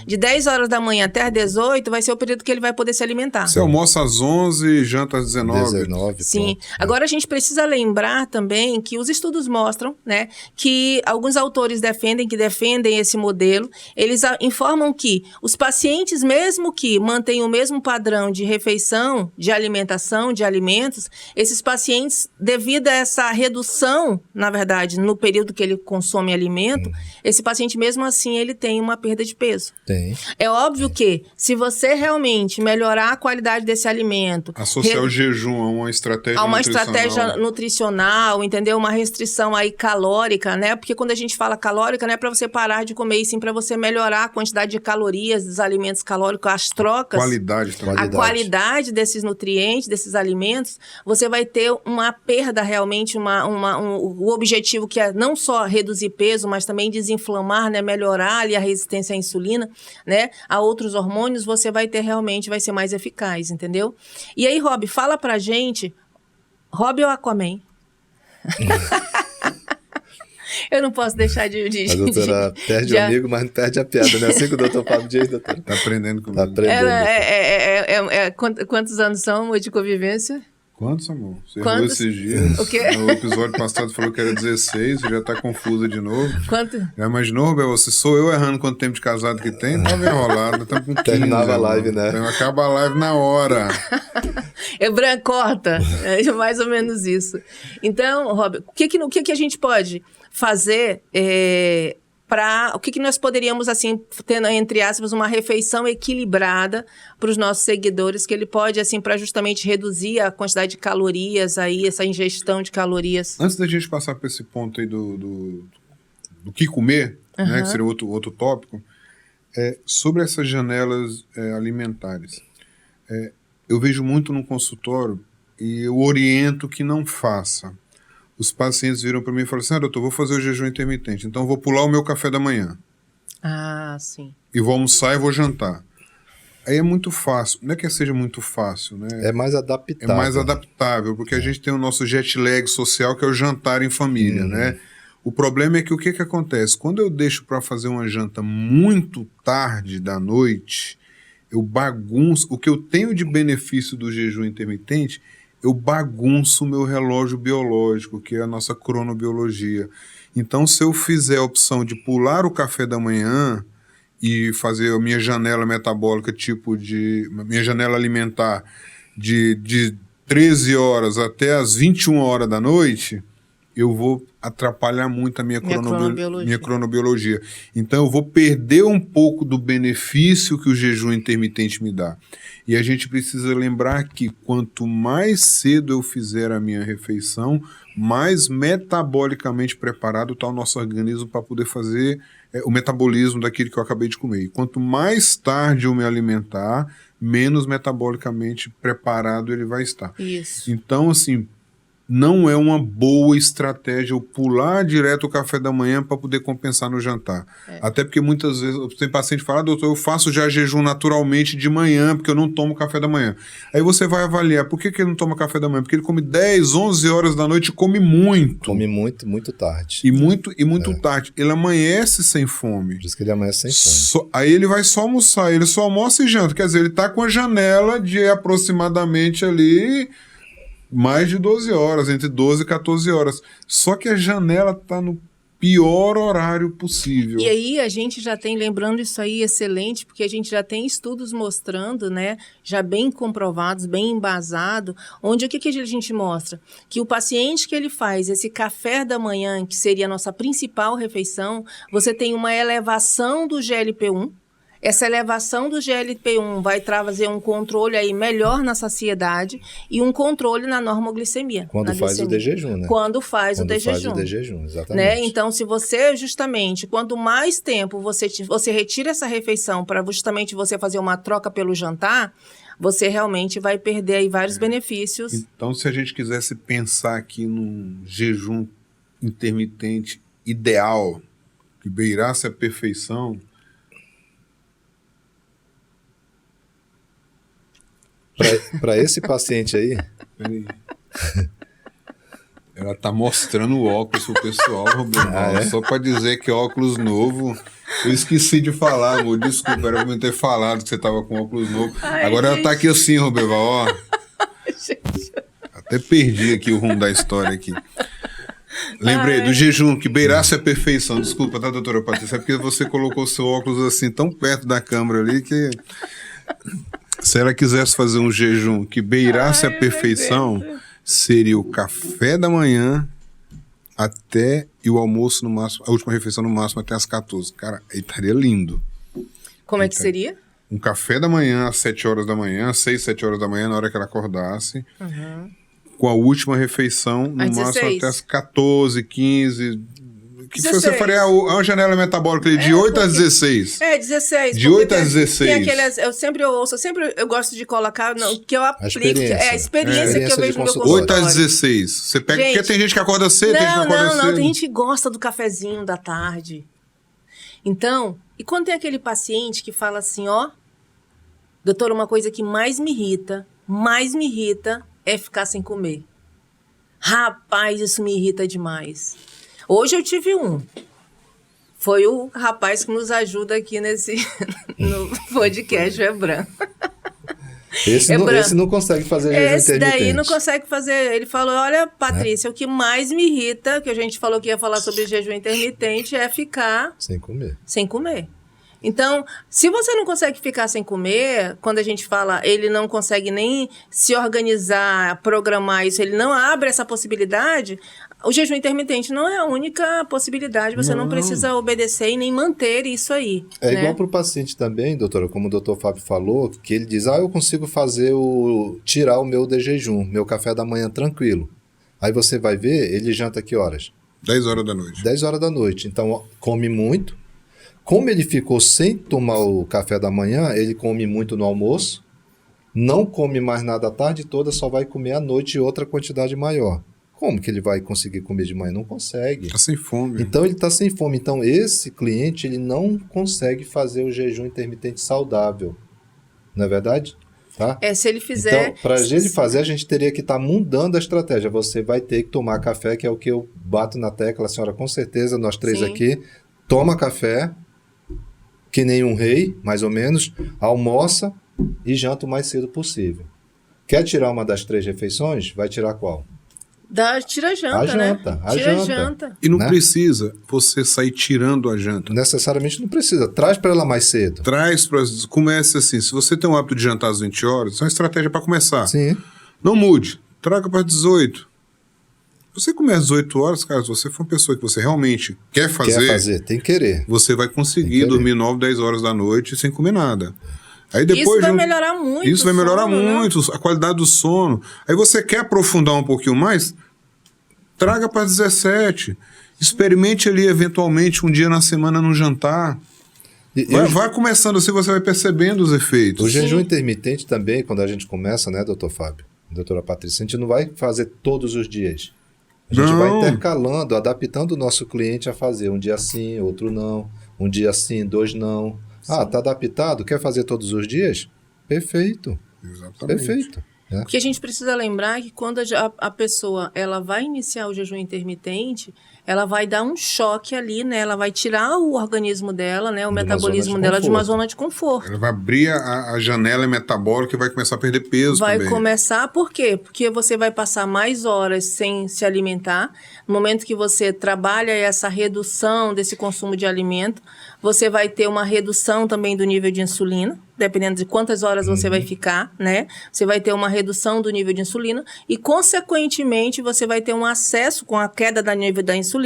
Speaker 1: de 10 horas da manhã até às 18 vai ser o período que ele vai poder se alimentar.
Speaker 2: Você almoça às 11 e janta às 19.
Speaker 1: Sim. Pronto. Agora a gente precisa lembrar também que os estudos mostram, né, que alguns autores defendem esse modelo, eles informam que os pacientes, mesmo que mantenham o mesmo padrão de refeição, de alimentação, de alimentos, esses pacientes, devido a essa redução, na verdade, no período que ele consome alimento, esse paciente, mesmo assim, ele tem uma perda de peso.
Speaker 3: Tem.
Speaker 1: É óbvio que, se você realmente melhorar a qualidade desse alimento...
Speaker 2: associar o jejum a uma estratégia nutricional.
Speaker 1: Estratégia nutricional, entendeu? Uma restrição aí calórica, né? Porque quando a gente fala calórica, não é para você parar de comer, e sim para você melhorar a quantidade de calorias dos alimentos calóricos, as trocas...
Speaker 2: qualidade também.
Speaker 1: A qualidade desses nutrientes, desses alimentos, você vai ter uma perda realmente, o objetivo que é não só reduzir peso, mas também desinflamar, né, melhorar ali a resistência à insulina, né, a outros hormônios, você vai ter realmente, vai ser mais eficaz, entendeu? E aí, Rob, fala pra gente, Rob ou Aquaman? Eu não posso deixar de
Speaker 3: a doutora perde o amigo, mas não perde a piada, né? Assim que o doutor Fábio diz, doutora.
Speaker 2: Tá aprendendo comigo.
Speaker 3: Tá aprendendo.
Speaker 1: Quantos anos são de convivência?
Speaker 2: Quantos, amor? Você errou esses dias.
Speaker 1: O quê?
Speaker 2: No episódio passado falou que era 16, você já tá confusa de novo.
Speaker 1: Quanto?
Speaker 2: Já imaginou, Bel? Você sou eu errando quanto tempo de casado que tem? Tava enrolado, estamos com 15.
Speaker 3: Terminava a live, né?
Speaker 2: Então, acaba a live na hora.
Speaker 1: Corta. É mais ou menos isso. Então, Rob, o que a gente pode fazer o que nós poderíamos, assim, ter, entre aspas, uma refeição equilibrada para os nossos seguidores, que ele pode, assim, para justamente reduzir a quantidade de calorias aí, essa ingestão de calorias.
Speaker 2: Antes da gente passar para esse ponto aí do que comer, né, que seria outro tópico, sobre essas janelas alimentares. Eu vejo muito no consultório e eu oriento que não faça. Os pacientes viram para mim e falaram assim, doutor, vou fazer o jejum intermitente, então eu vou pular o meu café da manhã.
Speaker 1: Ah, sim.
Speaker 2: E vou almoçar e vou jantar. Aí é muito fácil, não é que seja muito fácil, né?
Speaker 3: É mais adaptável.
Speaker 2: É mais adaptável, porque a gente tem o nosso jet lag social, que é o jantar em família, né? O problema é que o que acontece? Quando eu deixo para fazer uma janta muito tarde da noite, eu bagunço, o que eu tenho de benefício do jejum intermitente, eu bagunço o meu relógio biológico, que é a nossa cronobiologia. Então, se eu fizer a opção de pular o café da manhã e fazer a minha janela metabólica, minha janela alimentar de 13 horas até as 21 horas da noite, eu vou atrapalhar muito a minha cronobiologia. Então, eu vou perder um pouco do benefício que o jejum intermitente me dá. E a gente precisa lembrar que quanto mais cedo eu fizer a minha refeição, mais metabolicamente preparado está o nosso organismo para poder fazer o metabolismo daquilo que eu acabei de comer. E quanto mais tarde eu me alimentar, menos metabolicamente preparado ele vai estar.
Speaker 1: Isso.
Speaker 2: Então, assim, não é uma boa estratégia eu pular direto o café da manhã para poder compensar no jantar. Até porque muitas vezes tem paciente que fala, doutor, eu faço já jejum naturalmente de manhã, porque eu não tomo café da manhã. Aí você vai avaliar, por que ele não toma café da manhã? Porque ele come 10, 11 horas da noite e come muito.
Speaker 3: Come muito tarde.
Speaker 2: E muito tarde. Ele amanhece sem fome.
Speaker 3: Por isso que ele amanhece sem fome.
Speaker 2: Aí ele vai só almoçar, ele só almoça e janta. Quer dizer, ele está com a janela de aproximadamente ali mais de 12 horas, entre 12 e 14 horas. Só que a janela está no pior horário possível.
Speaker 1: E aí a gente já tem, lembrando isso aí, excelente, porque a gente já tem estudos mostrando, né, já bem comprovados, bem embasado, onde o que a gente mostra? Que o paciente que ele faz esse café da manhã, que seria a nossa principal refeição, você tem uma elevação do GLP-1. Essa elevação do GLP-1 vai trazer um controle aí melhor na saciedade e um controle na normoglicemia.
Speaker 3: Quando faz o de jejum, né?
Speaker 1: Quando faz o de jejum,
Speaker 3: exatamente.
Speaker 1: Né? Então, se você justamente, quanto mais tempo você retira essa refeição para justamente você fazer uma troca pelo jantar, você realmente vai perder aí vários benefícios.
Speaker 2: Então, se a gente quisesse pensar aqui num jejum intermitente ideal, que beirasse a perfeição,
Speaker 3: Para esse paciente aí...
Speaker 2: Ela tá mostrando o óculos pro pessoal, Roberto. Só para dizer que óculos novo... Eu esqueci de falar, amor. Desculpa, era pra eu ter falado que você tava com óculos novo. Agora ela tá aqui assim, Roberval, ó. Até perdi aqui o rumo da história aqui. Lembrei do jejum, que beirasse a perfeição. Desculpa, tá, doutora Patrícia? É porque você colocou seu óculos assim tão perto da câmera ali que... Se ela quisesse fazer um jejum que beirasse a perfeição, seria o café da manhã até e o almoço no máximo, a última refeição no máximo até as 14. Cara, aí estaria lindo.
Speaker 1: Como é que seria?
Speaker 2: Um café da manhã às 7 horas da manhã, 6, 7 horas da manhã, na hora que ela acordasse. Com a última refeição no máximo até as 14, 15... Que você faria uma janela metabólica de 8 a 16.
Speaker 1: 16.
Speaker 2: De 8 a 16.
Speaker 1: Tem aqueles, eu gosto de colocar, que eu aplico. A experiência que eu vejo no meu consultório.
Speaker 2: 8 a 16. Você pega, porque tem gente que acorda cedo, tem gente que acorda cedo.
Speaker 1: Não, tem gente que gosta do cafezinho da tarde. Então, e quando tem aquele paciente que fala assim, ó, doutor, uma coisa que mais me irrita é ficar sem comer. Rapaz, isso me irrita demais. Hoje eu tive um. Foi o rapaz que nos ajuda aqui no podcast, o Ebran.
Speaker 3: Esse não consegue fazer jejum intermitente.
Speaker 1: Esse daí não consegue fazer. Ele falou, olha, Patrícia, o que mais me irrita, que a gente falou que ia falar sobre jejum intermitente, é ficar... Sem comer. Então, se você não consegue ficar sem comer, quando a gente fala, ele não consegue nem se organizar, programar isso, ele não abre essa possibilidade, o jejum intermitente não é a única possibilidade, você não precisa obedecer e nem manter isso aí.
Speaker 3: É igual para o paciente também, doutora, como o doutor Fábio falou, que ele diz, eu consigo tirar o meu de jejum, meu café da manhã tranquilo. Aí você vai ver, ele janta que horas?
Speaker 2: 10 horas da noite.
Speaker 3: 10 horas da noite, então come muito. Como ele ficou sem tomar o café da manhã, ele come muito no almoço, não come mais nada a tarde toda, só vai comer à noite outra quantidade maior. Como que ele vai conseguir comer de manhã? Não consegue.
Speaker 2: Está sem fome.
Speaker 3: Então, ele está sem fome. Então, esse cliente, ele não consegue fazer o jejum intermitente saudável. Não é verdade? Tá?
Speaker 1: Se ele fizer...
Speaker 3: Então, para ele fazer, a gente teria que estar mudando a estratégia. Você vai ter que tomar café, que é o que eu bato na tecla, a senhora, com certeza, nós três aqui, toma café, que nem um rei, mais ou menos, almoça e janta o mais cedo possível. Quer tirar uma das 3 refeições? Vai tirar qual?
Speaker 1: Tira a janta, né? Tira a janta.
Speaker 2: E não precisa você sair tirando a janta.
Speaker 3: Necessariamente não precisa. Traz para ela mais cedo.
Speaker 2: Comece assim. Se você tem o hábito de jantar às 20 horas, isso é uma estratégia para começar.
Speaker 3: Sim.
Speaker 2: Não mude. Traga para 18. Você começa às 18 horas, cara, se você for uma pessoa que você realmente quer fazer,
Speaker 3: tem que querer.
Speaker 2: Você vai conseguir dormir 9, 10 horas da noite sem comer nada. Aí depois,
Speaker 1: isso vai melhorar muito.
Speaker 2: Isso vai melhorar muito, a qualidade do sono. Aí você quer aprofundar um pouquinho mais? Traga para 17. Experimente ali, eventualmente, um dia na semana no jantar. Vai começando assim, você vai percebendo os efeitos.
Speaker 3: O jejum intermitente também, quando a gente começa, né, doutor Fábio? Doutora Patrícia, a gente não vai fazer todos os dias. A gente vai intercalando, adaptando o nosso cliente a fazer um dia sim, outro não. Um dia sim, 2 não. Tá adaptado? Quer fazer todos os dias? Perfeito.
Speaker 2: Exatamente.
Speaker 3: Perfeito. Né?
Speaker 1: Porque a gente precisa lembrar que quando a pessoa ela vai iniciar o jejum intermitente, ela vai dar um choque ali, né? Ela vai tirar o organismo dela, né? O metabolismo dela de uma zona de conforto.
Speaker 2: Ela vai abrir a janela metabólica e vai começar a perder peso também.
Speaker 1: Vai começar, por quê? Porque você vai passar mais horas sem se alimentar. No momento que você trabalha essa redução desse consumo de alimento, você vai ter uma redução também do nível de insulina, dependendo de quantas horas você vai ficar, né? Você vai ter uma redução do nível de insulina e, consequentemente, você vai ter um acesso com a queda do nível da insulina.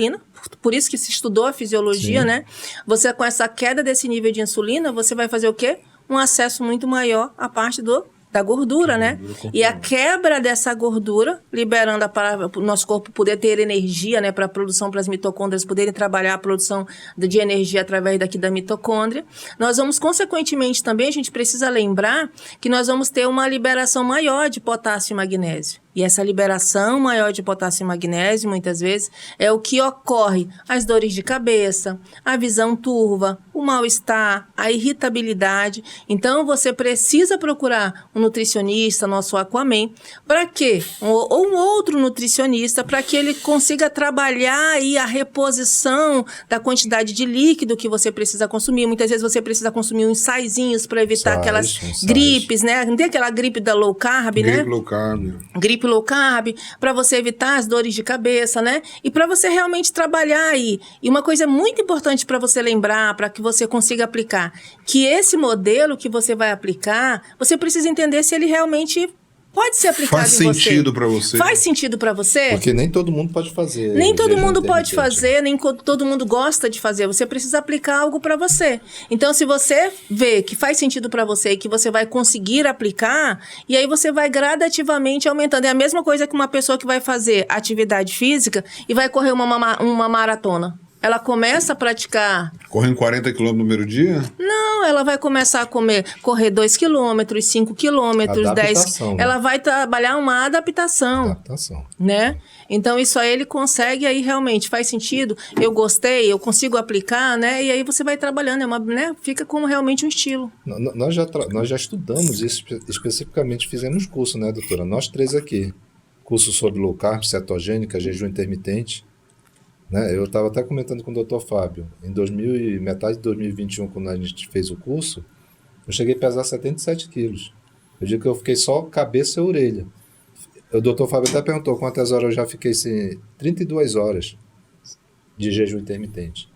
Speaker 1: Por isso que se estudou a fisiologia, né? Você, com essa queda desse nível de insulina, você vai fazer o quê? Um acesso muito maior à parte da gordura, né? E a quebra dessa gordura, liberando para o nosso corpo poder ter energia, né? Para a produção, para as mitocôndrias poderem trabalhar a produção de energia através da mitocôndria. Nós vamos, consequentemente, também, a gente precisa lembrar que nós vamos ter uma liberação maior de potássio e magnésio. E essa liberação maior de potássio e magnésio, muitas vezes, é o que ocorre as dores de cabeça, a visão turva, o mal-estar, a irritabilidade. Então, você precisa procurar um nutricionista, nosso Aquaman, para quê? Ou um outro nutricionista, para que ele consiga trabalhar aí a reposição da quantidade de líquido que você precisa consumir. Muitas vezes você precisa consumir uns saizinhos para evitar aquelas gripes, né? Não tem aquela gripe da low carb, né?
Speaker 2: Gripe low carb.
Speaker 1: Gripe low carb, para você evitar as dores de cabeça, né? E para você realmente trabalhar aí. E uma coisa muito importante para você lembrar, para que você consiga aplicar, que esse modelo que você vai aplicar, você precisa entender se ele realmente pode ser aplicado em você.
Speaker 2: Faz sentido para você.
Speaker 1: Faz sentido para você?
Speaker 3: Porque nem todo mundo pode fazer.
Speaker 1: Nem todo mundo pode fazer, nem todo mundo gosta de fazer. Você precisa aplicar algo para você. Então, se você vê que faz sentido para você e que você vai conseguir aplicar, e aí você vai gradativamente aumentando. É a mesma coisa que uma pessoa que vai fazer atividade física e vai correr uma maratona. Ela começa a praticar...
Speaker 2: Correndo 40 km no primeiro dia?
Speaker 1: Não, ela vai começar a correr 2 km, 5 km, 10...
Speaker 3: Né?
Speaker 1: Ela vai trabalhar uma adaptação. Né? Então, isso aí ele consegue, aí realmente faz sentido. Eu gostei, eu consigo aplicar, né? E aí você vai trabalhando, né? Fica como realmente um estilo.
Speaker 3: Nós já estudamos isso, especificamente fizemos curso, né, doutora? Nós 3 aqui. Curso sobre low carb, cetogênica, jejum intermitente. Né? Eu estava até comentando com o Dr. Fábio, metade de 2021, quando a gente fez o curso, eu cheguei a pesar 77 quilos. Eu digo que eu fiquei só cabeça e orelha. O Dr. Fábio até perguntou quantas horas eu já fiquei, assim, 32 horas de jejum intermitente.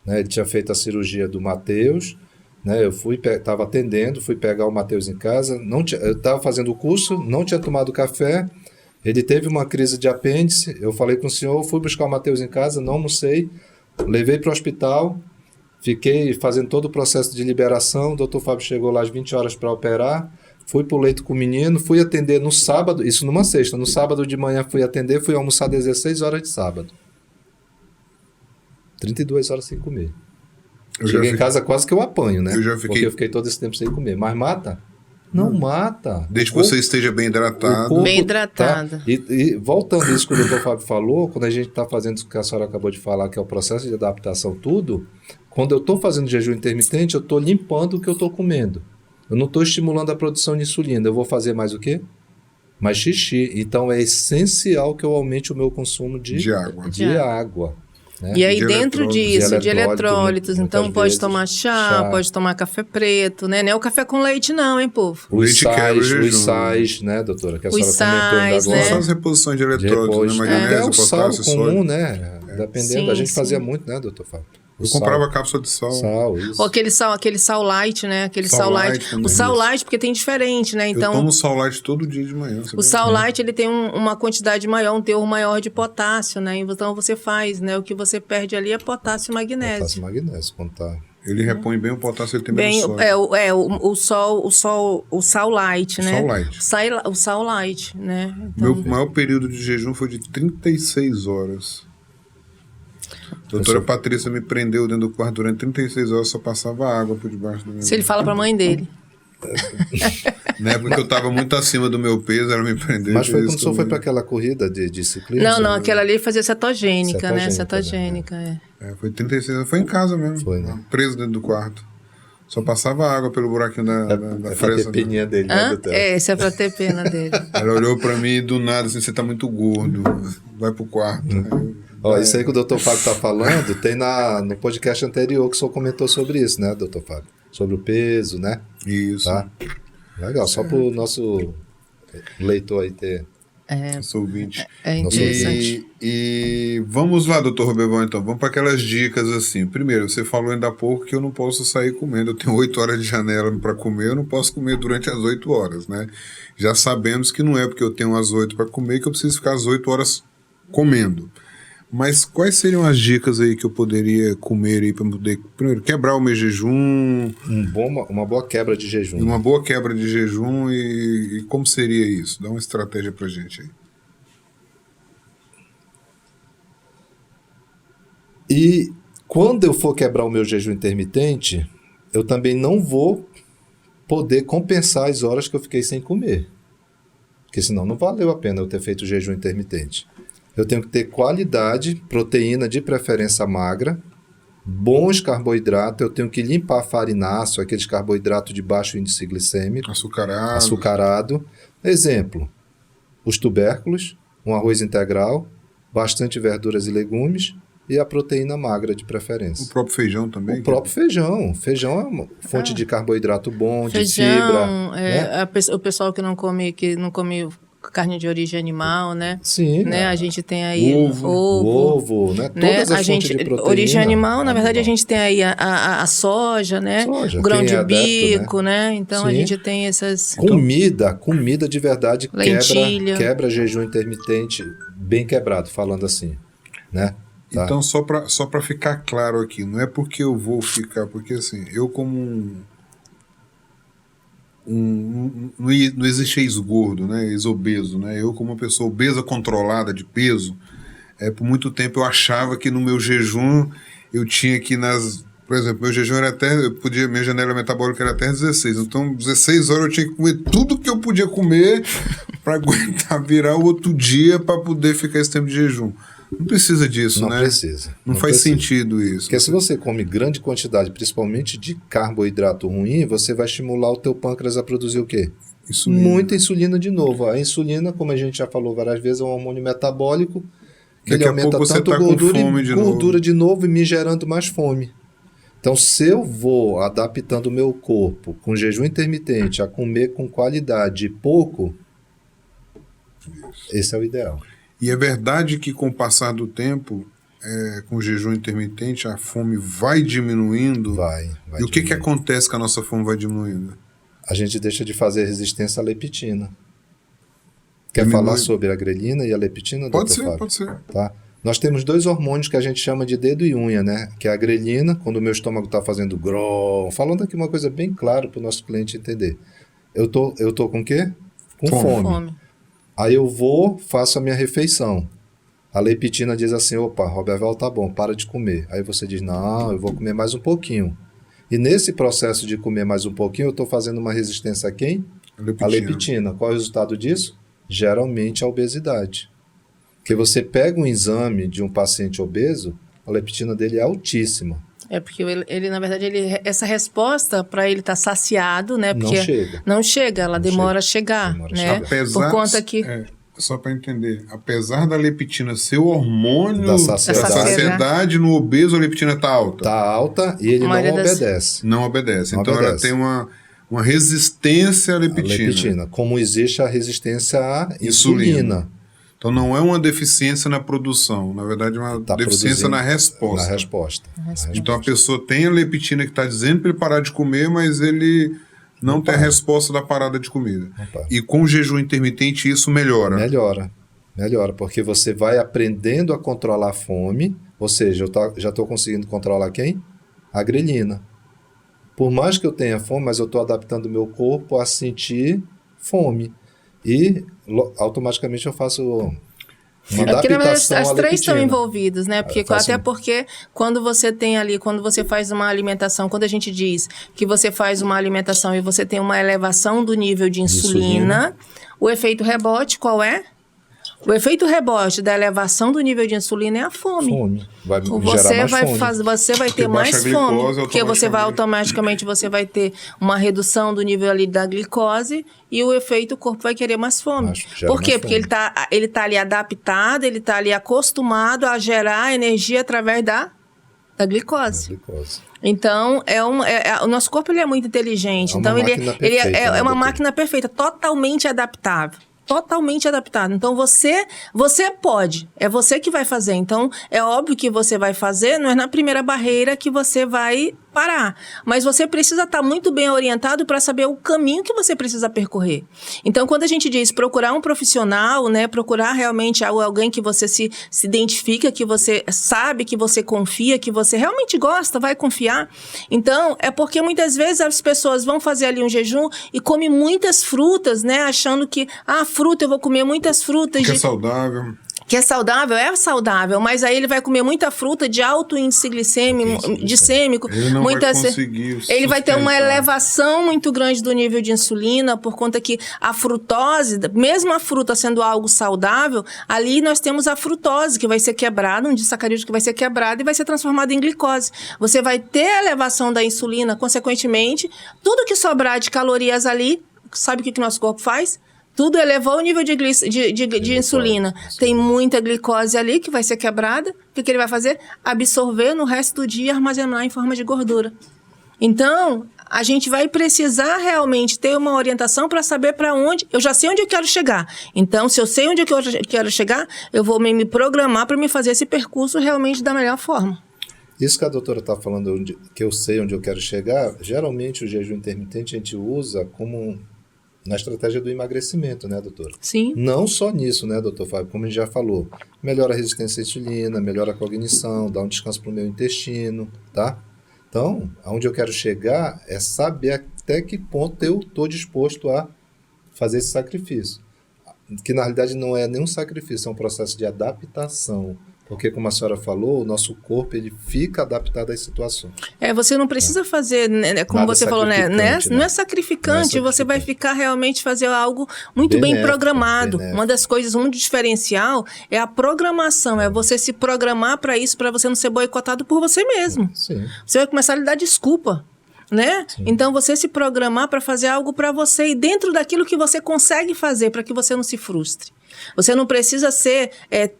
Speaker 3: Né? Ele tinha feito a cirurgia do Matheus, né? Eu estava atendendo, fui pegar o Matheus em casa, eu estava fazendo o curso, não tinha tomado café. Ele teve uma crise de apêndice, eu falei com o senhor, fui buscar o Matheus em casa, não almocei, levei para o hospital, fiquei fazendo todo o processo de liberação, o doutor Fábio chegou lá às 20 horas para operar, fui para o leito com o menino, fui atender no sábado, isso numa sexta, no sábado de manhã fui atender, fui almoçar 16 horas de sábado. 32 horas sem comer. Cheguei em casa quase que eu apanho, né? Porque eu fiquei todo esse tempo sem comer, mas mata? Não mata.
Speaker 2: Desde que você esteja bem hidratado.
Speaker 1: Bem hidratado.
Speaker 3: Tá? E voltando a isso que o Dr. Fábio falou, quando a gente está fazendo isso que a senhora acabou de falar, que é o processo de adaptação, tudo, quando eu estou fazendo jejum intermitente, eu estou limpando o que eu estou comendo. Eu não estou estimulando a produção de insulina. Eu vou fazer mais o quê? Mais xixi. Então é essencial que eu aumente o meu consumo de água. Né?
Speaker 1: E aí dentro disso, de eletrólitos, então pode tomar chá, pode tomar café preto, né? Não é o café com leite não, hein, povo?
Speaker 3: Os sais, né, doutora? Que a senhora comentou ainda agora.
Speaker 2: São as reposições de eletrólitos, né? Magnésio,
Speaker 3: até o sal
Speaker 2: potássio,
Speaker 3: comum,
Speaker 2: sódio.
Speaker 3: né? Dependendo, a gente fazia muito, né, doutor Fábio?
Speaker 2: Eu comprava cápsula de sal.
Speaker 1: Ou aquele sal light, né? Aquele sal light. O sal light, porque tem diferente, né? Então,
Speaker 2: eu tomo sal light todo dia de manhã.
Speaker 1: O sal light, ele tem uma quantidade maior, um teor maior de potássio, né? Então você faz, né? O que você perde ali é potássio e magnésio.
Speaker 3: Potássio e magnésio, quando tá...
Speaker 2: Ele repõe bem o potássio, ele tem menos sódio.
Speaker 1: O sal light, né?
Speaker 2: O
Speaker 1: sal light, né? Então...
Speaker 2: Meu maior período de jejum foi de 36 horas. A doutora Patrícia me prendeu dentro do quarto durante 36 horas, só passava água por debaixo do meu...
Speaker 1: Se ele fala pra mãe dele.
Speaker 2: Na época que eu estava muito acima do meu peso, ela me prendeu.
Speaker 3: Mas foi quando o senhor foi para aquela corrida de ciclismo?
Speaker 1: Não, aquela ali fazia cetogênica, né? Cetogênica,
Speaker 2: foi 36 anos, foi em casa mesmo.
Speaker 3: Foi, né?
Speaker 2: Preso dentro do quarto. Só passava água pelo buraquinho da fresa.
Speaker 3: Pra ter peninha dele, né, doutor?
Speaker 1: Esse é pra ter pena dele.
Speaker 2: Ela olhou pra mim e do nada, assim, você tá muito gordo, vai pro quarto.
Speaker 3: Isso aí que o doutor Fábio tá falando, tem no podcast anterior que o senhor comentou sobre isso, né, doutor Fábio? Sobre o peso, né?
Speaker 2: Isso.
Speaker 3: Tá? Legal, só pro nosso leitor aí ter...
Speaker 2: Nosso ouvinte.
Speaker 1: É interessante.
Speaker 2: E vamos lá, doutor Robevão, então. Vamos para aquelas dicas assim. Primeiro, você falou ainda há pouco que eu não posso sair comendo. Eu tenho 8 horas de janela para comer, eu não posso comer durante as 8 horas, né? Já sabemos que não é porque eu tenho as 8 para comer que eu preciso ficar as 8 horas comendo. Mas quais seriam as dicas aí que eu poderia comer aí para poder, primeiro, quebrar o meu jejum?
Speaker 3: Uma boa quebra de jejum.
Speaker 2: Uma boa quebra de jejum e como seria isso? Dá uma estratégia pra gente aí.
Speaker 3: E quando eu for quebrar o meu jejum intermitente, eu também não vou poder compensar as horas que eu fiquei sem comer. Porque senão não valeu a pena eu ter feito o jejum intermitente. Eu tenho que ter qualidade, proteína de preferência magra, bons carboidratos, eu tenho que limpar farináceo, aqueles carboidratos de baixo índice glicêmico. Açucarado. Exemplo, os tubérculos, um arroz integral, bastante verduras e legumes e a proteína magra de preferência.
Speaker 2: O próprio feijão também?
Speaker 3: O próprio feijão. Feijão é uma fonte de carboidrato bom, de fibra. Né?
Speaker 1: O pessoal que não come carne de origem animal, né?
Speaker 3: Sim.
Speaker 1: Né? A gente tem aí
Speaker 3: ovo, né? Todas as fontes de proteína.
Speaker 1: Origem animal, na verdade, a gente tem aí a soja, né? O grão de bico, né? Então, a gente tem essas...
Speaker 3: Comida de verdade
Speaker 1: quebra
Speaker 3: jejum intermitente bem quebrado, falando assim, né? Tá.
Speaker 2: Então, só para ficar claro aqui, não é porque eu vou ficar... Porque, assim, eu como não existe ex-gordo, né? Ex-obeso, né? Eu como uma pessoa obesa controlada de peso, por muito tempo eu achava que no meu jejum eu tinha que por exemplo, meu jejum era minha janela metabólica era até 16, então 16 horas eu tinha que comer tudo que eu podia comer para aguentar virar o outro dia para poder ficar esse tempo de jejum. Não precisa disso, né? Não faz sentido isso.
Speaker 3: Porque se você come grande quantidade, principalmente de carboidrato ruim, você vai estimular o teu pâncreas a produzir o quê? Insulina. Muita insulina de novo. A insulina, como a gente já falou várias vezes, é um hormônio metabólico que ele aumenta tanto gordura de novo e me gerando mais fome. Então, se eu vou adaptando o meu corpo com jejum intermitente a comer com qualidade e pouco, esse é o ideal.
Speaker 2: E é verdade que com o passar do tempo, com o jejum intermitente, a fome vai diminuindo?
Speaker 3: Vai
Speaker 2: e o que acontece que a nossa fome vai diminuindo?
Speaker 3: A gente deixa de fazer resistência à leptina. Quer falar sobre a grelina e a leptina, doutor Fábio?
Speaker 2: Pode ser.
Speaker 3: Tá? Nós temos 2 hormônios que a gente chama de dedo e unha, né? Que é a grelina, quando o meu estômago está fazendo grom. Falando aqui uma coisa bem clara para o nosso cliente entender. Eu tô com o quê? Com fome. Aí eu faço a minha refeição. A leptina diz assim, opa, Roberval, tá bom, para de comer. Aí você diz, não, eu vou comer mais um pouquinho. E nesse processo de comer mais um pouquinho, eu estou fazendo uma resistência a quem? A leptina. Qual é o resultado disso? Geralmente a obesidade. Porque você pega um exame de um paciente obeso, a leptina dele é altíssima.
Speaker 1: Porque ele na verdade, essa resposta para ele estar saciado, né? Porque não chega, ela demora a chegar, né? Por conta que...
Speaker 2: Só para entender, apesar da leptina ser o hormônio da saciedade, no obeso a leptina está alta.
Speaker 3: Está alta e ele não obedece.
Speaker 2: Não obedece. Então ela tem uma resistência à leptina.
Speaker 3: Como existe a resistência à insulina.
Speaker 2: Então não é uma deficiência na produção, na verdade é uma deficiência na resposta.
Speaker 3: Na resposta.
Speaker 2: Então a pessoa tem a leptina que está dizendo para ele parar de comer, mas ele não tem a resposta da parada de comida. E com o jejum intermitente isso melhora.
Speaker 3: Melhora, porque você vai aprendendo a controlar a fome, ou seja, eu já estou conseguindo controlar quem? A grelina. Por mais que eu tenha fome, mas eu estou adaptando o meu corpo a sentir fome. E automaticamente eu faço uma adaptação.
Speaker 1: Porque na verdade as três estão
Speaker 3: leptina.
Speaker 1: envolvidas, né? Porque, até porque quando você tem ali, quando você faz uma alimentação, quando a gente diz que você faz uma alimentação e você tem uma elevação do nível de insulina, o efeito rebote qual é? O efeito rebote da elevação do nível de insulina é a fome.
Speaker 3: Vai gerar mais fome.
Speaker 1: Você vai ter mais fome, porque você vai automaticamente ter uma redução do nível ali da glicose e o efeito, o corpo vai querer mais fome. Por quê? Porque ele tá ali adaptado, ele tá ali acostumado a gerar energia através da glicose. Então, o nosso corpo ele é muito inteligente. Então, ele é uma máquina perfeita, totalmente adaptável. Totalmente adaptado. Então, você pode. É você que vai fazer. Então, é óbvio que você vai fazer, não é na primeira barreira que você vai parar. Mas você precisa estar muito bem orientado para saber o caminho que você precisa percorrer. Então, quando a gente diz procurar um profissional, né, procurar realmente alguém que você se identifica, que você sabe, que você confia, que você realmente gosta, vai confiar. Então, é porque muitas vezes as pessoas vão fazer ali um jejum e comem muitas frutas, né, achando que, fruta, eu vou comer muitas frutas.
Speaker 2: Que é saudável.
Speaker 1: Que é saudável, mas aí ele vai comer muita fruta de alto índice glicêmico.
Speaker 2: Ele não vai conseguir
Speaker 1: ele vai ter uma elevação muito grande do nível de insulina, por conta que a frutose, mesmo a fruta sendo algo saudável, ali nós temos a frutose, que vai ser quebrada, um disacarídeo que vai ser quebrado e vai ser transformado em glicose. Você vai ter a elevação da insulina, consequentemente, tudo que sobrar de calorias ali, sabe o que nosso corpo faz? Tudo elevou o nível de insulina. Tem muita glicose ali que vai ser quebrada. O que ele vai fazer? Absorver no resto do dia e armazenar em forma de gordura. Então, a gente vai precisar realmente ter uma orientação para saber para onde... Eu já sei onde eu quero chegar. Então, se eu sei onde eu quero chegar, eu vou me programar para me fazer esse percurso realmente da melhor forma.
Speaker 3: Isso que a doutora está falando, que eu sei onde eu quero chegar, geralmente o jejum intermitente a gente usa como... na estratégia do emagrecimento, né, doutora?
Speaker 1: Sim.
Speaker 3: Não só nisso, né, doutor Fábio? Como a gente já falou, melhora a resistência à insulina, melhora a cognição, dá um descanso para o meu intestino, tá? Então, aonde eu quero chegar é saber até que ponto eu estou disposto a fazer esse sacrifício. Que, na realidade, não é nenhum sacrifício, é um processo de adaptação. Porque, como a senhora falou, o nosso corpo ele fica adaptado às situações.
Speaker 1: Você não precisa fazer, né, como
Speaker 3: nada
Speaker 1: você falou, né? Não é sacrificante, você vai ficar realmente fazer algo muito bem programado. Uma das coisas, um diferencial é a programação, é você se programar para isso, para você não ser boicotado por você mesmo.
Speaker 3: Sim.
Speaker 1: Você vai começar a lhe dar desculpa. Né? Então, você se programar para fazer algo para você e dentro daquilo que você consegue fazer, para que você não se frustre. Você não precisa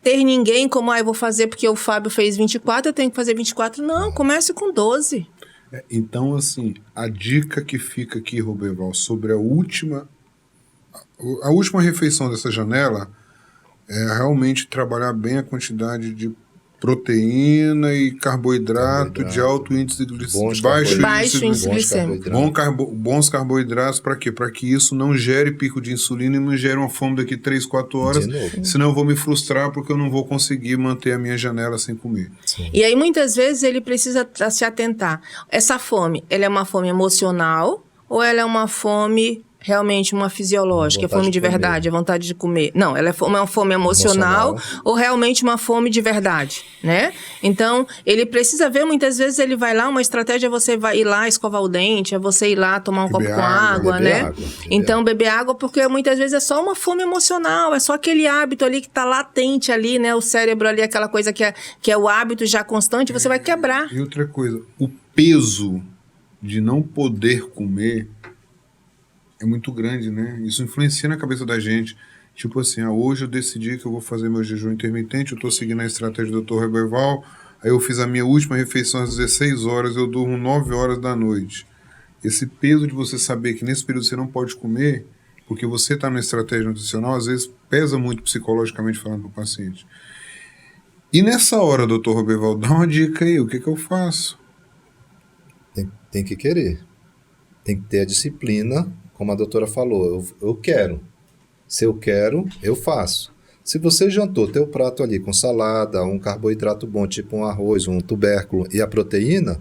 Speaker 1: ter ninguém como, eu vou fazer porque o Fábio fez 24, eu tenho que fazer 24. Não, comece com 12.
Speaker 2: Então, assim, a dica que fica aqui, Roberval, sobre a última refeição dessa janela é realmente trabalhar bem a quantidade de proteína e carboidrato de alto índice glicêmico, baixo índice glicêmico. Bons carboidratos para quê? Para que isso não gere pico de insulina e não gere uma fome daqui 3, 4 horas, senão eu vou me frustrar porque eu não vou conseguir manter a minha janela sem comer.
Speaker 1: Sim. E aí muitas vezes ele precisa se atentar. Essa fome, ela é uma fome emocional ou ela é uma fome... realmente uma fisiológica, fome de verdade, a vontade de comer. Não, ela é uma fome emocional ou realmente uma fome de verdade, né? Então, ele precisa ver, muitas vezes ele vai lá, uma estratégia é você vai ir lá escovar o dente, é você ir lá tomar um copo com água, né? Então, beber água, porque muitas vezes é só uma fome emocional, é só aquele hábito ali que tá latente ali, né? O cérebro ali, aquela coisa que é o hábito já constante, você vai quebrar.
Speaker 2: E outra coisa, o peso de não poder comer é muito grande, né? Isso influencia na cabeça da gente. Tipo assim, hoje eu decidi que eu vou fazer meu jejum intermitente, eu tô seguindo a estratégia do Dr. Roberval, aí eu fiz a minha última refeição às 16 horas, eu durmo 9 horas da noite. Esse peso de você saber que nesse período você não pode comer, Porque você está na estratégia nutricional, às vezes pesa muito psicologicamente falando para o paciente. E nessa hora, doutor Roberval, dá uma dica aí, o que eu faço?
Speaker 3: Tem que querer. Tem que ter a disciplina, como a doutora falou. Eu quero. Se eu quero, eu faço. Se você jantou teu prato ali com salada, um carboidrato bom, tipo um arroz, um tubérculo e a proteína,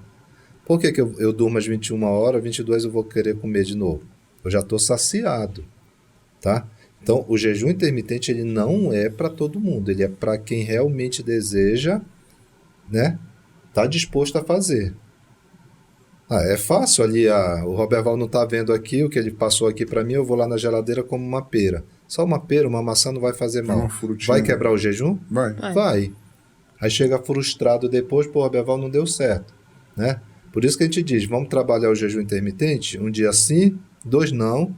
Speaker 3: por que eu durmo às 21 horas, 22 eu vou querer comer de novo? Eu já estou saciado, tá? Então, o jejum intermitente ele não é para todo mundo, ele é para quem realmente deseja, né? Tá disposto a fazer. É fácil ali, o Roberval não está vendo aqui, o que ele passou aqui para mim, eu vou lá na geladeira como uma pera. Só uma pera, uma maçã não vai fazer mal. Vai quebrar o jejum? Vai. Aí chega frustrado depois, pô, Roberval não deu certo, né? Por isso que a gente diz, vamos trabalhar o jejum intermitente, um dia sim, 2 não,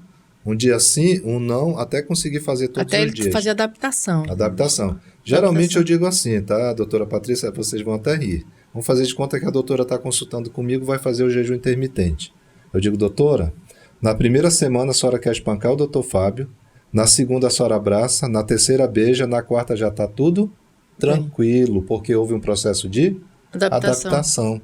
Speaker 3: um dia sim, 1 não, até conseguir fazer todos os dias.
Speaker 1: Até ele fazer adaptação.
Speaker 3: Geralmente eu digo assim, tá, doutora Patrícia, vocês vão até rir. Vamos fazer de conta que a doutora está consultando comigo, vai fazer o jejum intermitente. Eu digo, doutora, na primeira semana a senhora quer espancar o doutor Fábio, na segunda a senhora abraça, na terceira beija, na quarta já está tudo tranquilo, porque houve um processo de adaptação.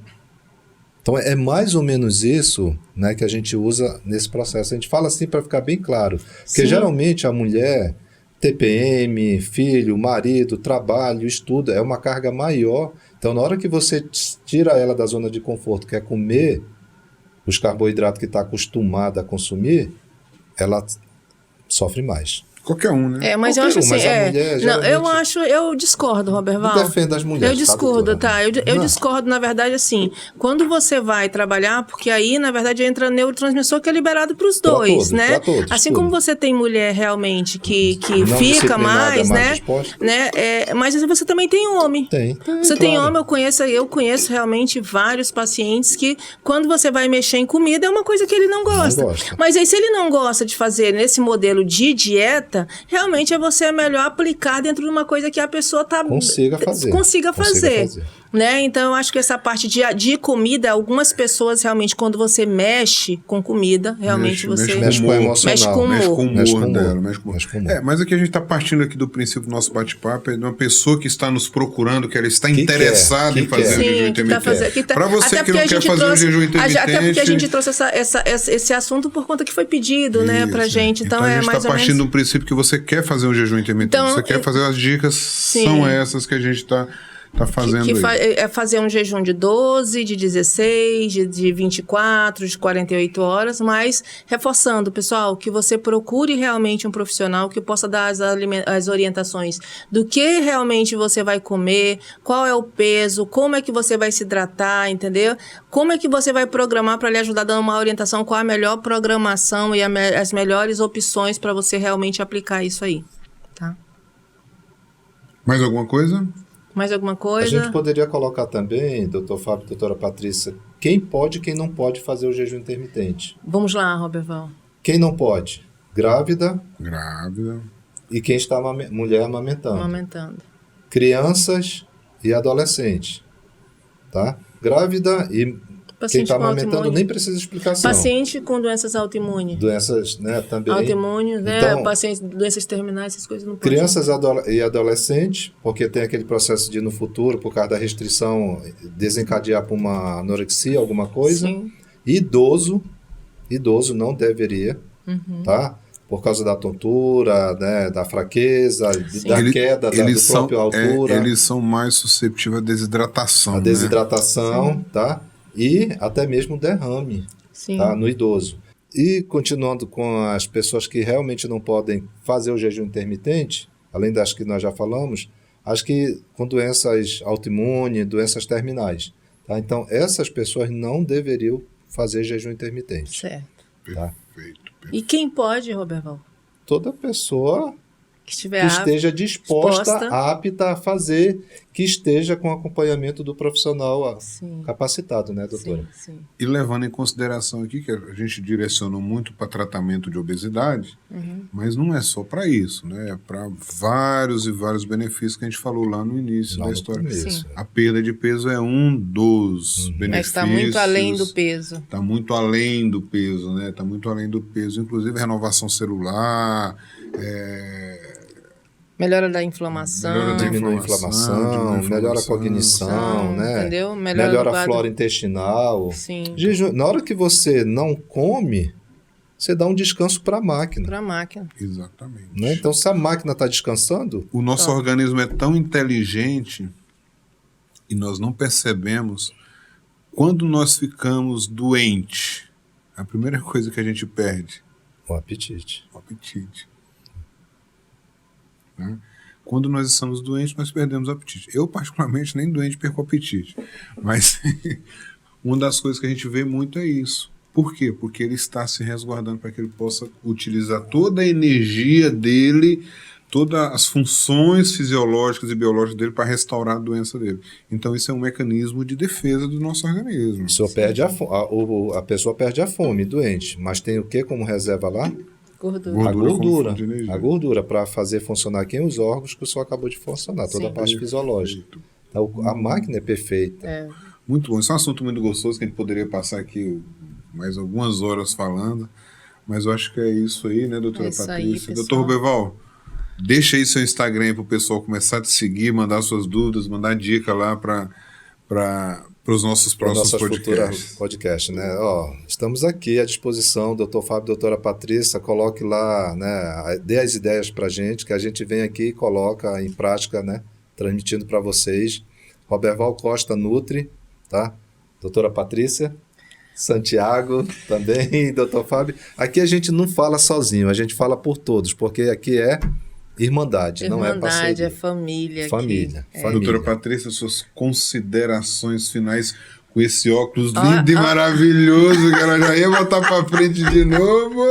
Speaker 3: Então é mais ou menos isso, né, que a gente usa nesse processo. A gente fala assim para ficar bem claro, porque geralmente a mulher, TPM, filho, marido, trabalho, estudo, é uma carga maior. Então, na hora que você tira ela da zona de conforto, que é comer os carboidratos que está acostumada a consumir, ela sofre mais.
Speaker 2: Qualquer um, né?
Speaker 1: Mas eu acho assim, eu discordo, Roberval.
Speaker 3: Não defendo as mulheres.
Speaker 1: Eu discordo, tá? Eu discordo, na verdade, assim, quando você vai trabalhar, porque aí, na verdade, entra neurotransmissor que é liberado para os dois, né? Assim como você tem mulher realmente que fica mais, né? Mas você também tem homem. Você tem homem, eu conheço realmente vários pacientes que, quando você vai mexer em comida, é uma coisa que ele não gosta. Mas aí, se ele não gosta de fazer nesse modelo de dieta, realmente é melhor aplicar dentro de uma coisa que a pessoa consiga fazer. Né? Então, eu acho que essa parte de comida, algumas pessoas realmente, quando você mexe com comida, realmente
Speaker 3: mexe com o
Speaker 2: humor dela. Mas aqui a gente está partindo aqui do princípio do nosso bate-papo, de uma pessoa que está nos procurando, que ela está interessada em fazer o jejum intermitente. Para você que não quer fazer o jejum intermitente...
Speaker 1: Até porque a gente trouxe esse assunto por conta que foi pedido, né, pra gente. Então
Speaker 2: a gente está partindo do princípio que você quer fazer um jejum intermitente. Você quer fazer as dicas, são essas que a gente está fazendo
Speaker 1: é fazer um jejum de 12, de 16, de 24, de 48 horas, mas reforçando, pessoal, que você procure realmente um profissional que possa dar as orientações do que realmente você vai comer, qual é o peso, como é que você vai se hidratar, entendeu? Como é que você vai programar para lhe ajudar dando uma orientação, qual a melhor programação e as melhores opções para você realmente aplicar isso aí, tá?
Speaker 2: Mais alguma coisa?
Speaker 1: Mais alguma coisa?
Speaker 3: A gente poderia colocar também, doutor Fábio e doutora Patrícia, quem pode e quem não pode fazer o jejum intermitente.
Speaker 1: Vamos lá, Roberval.
Speaker 3: Quem não pode? Grávida. E quem está mulher amamentando. Crianças e adolescentes. Tá? Grávida e quem está amamentando nem precisa de explicação.
Speaker 1: Paciente com doenças autoimunes.
Speaker 3: Doenças, né, também.
Speaker 1: Autoimunes, né? Então, pacientes com doenças terminais, essas coisas não podem.
Speaker 3: Crianças e adolescentes, porque tem aquele processo de no futuro, por causa da restrição, desencadear para uma anorexia, alguma coisa.
Speaker 1: Sim.
Speaker 3: Idoso não deveria, tá? Por causa da tontura, né, da fraqueza, da queda da própria altura.
Speaker 2: Eles são mais suscetíveis à desidratação.
Speaker 3: A desidratação, tá? E até mesmo derrame, tá? No idoso. E continuando com as pessoas que realmente não podem fazer o jejum intermitente, além das que nós já falamos, as que com doenças autoimunes, doenças terminais. Tá? Então, essas pessoas não deveriam fazer jejum intermitente.
Speaker 1: Certo.
Speaker 3: Tá?
Speaker 2: Perfeito.
Speaker 1: E quem pode, Roberval?
Speaker 3: Toda pessoa
Speaker 1: que
Speaker 3: esteja disposta, apta a fazer, que esteja com acompanhamento do profissional capacitado, né, doutora?
Speaker 1: Sim, sim.
Speaker 2: E levando em consideração aqui que a gente direcionou muito para tratamento de obesidade, mas não é só para isso, né? É para vários e vários benefícios que a gente falou lá no início da história. A perda de peso é um dos benefícios.
Speaker 1: Mas está muito além do peso.
Speaker 2: Está muito além do peso, né? Está muito além do peso. Inclusive renovação celular,
Speaker 1: melhora da inflamação.
Speaker 3: Diminui a inflamação, melhora a cognição, né?
Speaker 1: Entendeu?
Speaker 3: Melhora a flora intestinal.
Speaker 1: Sim.
Speaker 3: Na hora que você não come, você dá um descanso para a máquina.
Speaker 1: Para a máquina.
Speaker 2: Exatamente.
Speaker 3: Né? Então, se a máquina está descansando...
Speaker 2: O nosso organismo é tão inteligente e nós não percebemos quando nós ficamos doentes. A primeira coisa que a gente perde...
Speaker 3: O apetite.
Speaker 2: O apetite. Né? Quando nós estamos doentes, nós perdemos o apetite. Eu, particularmente, nem doente perco o apetite. Mas uma das coisas que a gente vê muito é isso. Por quê? Porque ele está se resguardando para que ele possa utilizar toda a energia dele, todas as funções fisiológicas e biológicas dele para restaurar a doença dele. Então, isso é um mecanismo de defesa do nosso organismo.
Speaker 3: A pessoa perde a fome, doente. Mas tem o que como reserva lá?
Speaker 1: Gordura.
Speaker 3: A gordura para fazer funcionar aqui os órgãos que o senhor acabou de funcionar, toda a parte fisiológica. Então, a máquina é perfeita.
Speaker 2: Muito bom. Isso é um assunto muito gostoso que a gente poderia passar aqui mais algumas horas falando, mas eu acho que é isso aí, né, doutora Patrícia? Doutor Roberval, deixa aí seu Instagram para o pessoal começar a te seguir, mandar suas dúvidas, mandar dica lá para os nossos próximos podcasts.
Speaker 3: Né? Estamos aqui à disposição, doutor Fábio, doutora Patrícia, coloque lá, né, dê as ideias para a gente, que a gente vem aqui e coloca em prática, né, transmitindo para vocês. Roberval Costa Nutri, tá? Doutora Patrícia, Santiago também, doutor Fábio. Aqui a gente não fala sozinho, a gente fala por todos, porque aqui é irmandade, não é parceria.
Speaker 1: É família.
Speaker 3: Família.
Speaker 2: Doutora Patrícia, suas considerações finais com esse óculos lindo e maravilhoso, que ela já ia botar pra frente de novo.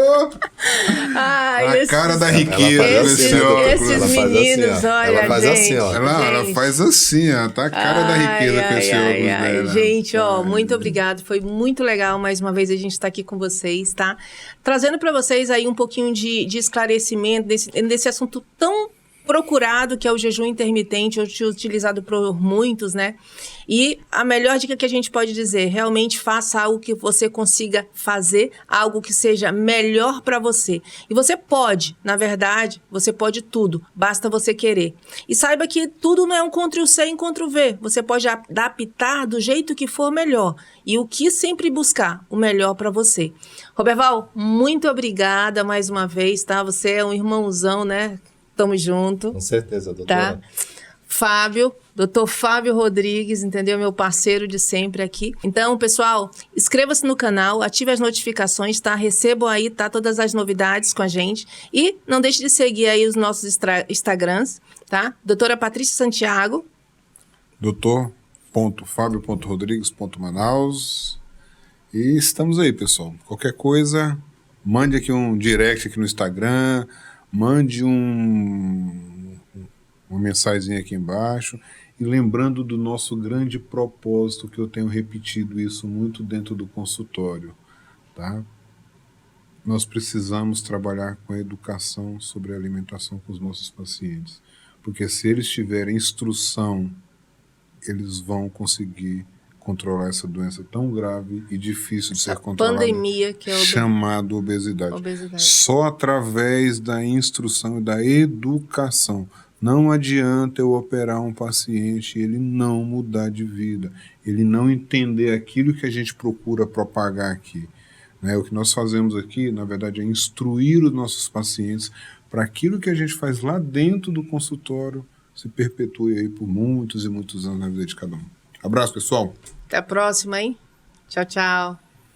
Speaker 2: Cara da riqueza esse óculos.
Speaker 1: Esses meninos, olha,
Speaker 3: ela faz
Speaker 1: gente.
Speaker 3: assim, ó.
Speaker 2: Ela faz assim, ó. Tá a cara da riqueza com esse óculos dela.
Speaker 1: Gente, muito obrigado. Foi muito legal mais uma vez a gente estar aqui com vocês, tá? Trazendo para vocês aí um pouquinho de esclarecimento desse assunto tão procurado, que é o jejum intermitente, hoje utilizado por muitos, né? E a melhor dica que a gente pode dizer, realmente faça algo que você consiga fazer, algo que seja melhor para você. E você pode, na verdade, você pode tudo, basta você querer. E saiba que tudo não é um Ctrl+C e Ctrl+V, você pode adaptar do jeito que for melhor. E o que sempre buscar, o melhor para você. Roberval, muito obrigada mais uma vez, tá? Você é um irmãozão, né? Tamo junto.
Speaker 3: Com certeza, doutora.
Speaker 1: Tá? Fábio, doutor Fábio Rodrigues, entendeu? Meu parceiro de sempre aqui. Então, pessoal, inscreva-se no canal, ative as notificações, tá? Recebam aí, tá? Todas as novidades com a gente. E não deixe de seguir aí os nossos Instagrams, tá? Doutora Patrícia Santiago.
Speaker 2: doutor.fabio.rodrigues.manaus. E estamos aí, pessoal. Qualquer coisa, mande aqui um direct aqui no Instagram, mande uma mensagem aqui embaixo. E lembrando do nosso grande propósito, que eu tenho repetido isso muito dentro do consultório, tá? Nós precisamos trabalhar com a educação sobre a alimentação com os nossos pacientes. Porque se eles tiverem instrução, eles vão conseguir controlar essa doença tão grave e difícil de ser controlada,
Speaker 1: pandemia que é
Speaker 2: chamada obesidade. Só através da instrução e da educação. Não adianta eu operar um paciente e ele não mudar de vida, ele não entender aquilo que a gente procura propagar aqui. Né? O que nós fazemos aqui, na verdade, é instruir os nossos pacientes para aquilo que a gente faz lá dentro do consultório se perpetue aí por muitos e muitos anos na vida de cada um. Abraço, pessoal!
Speaker 1: Até a próxima, hein? Tchau, tchau!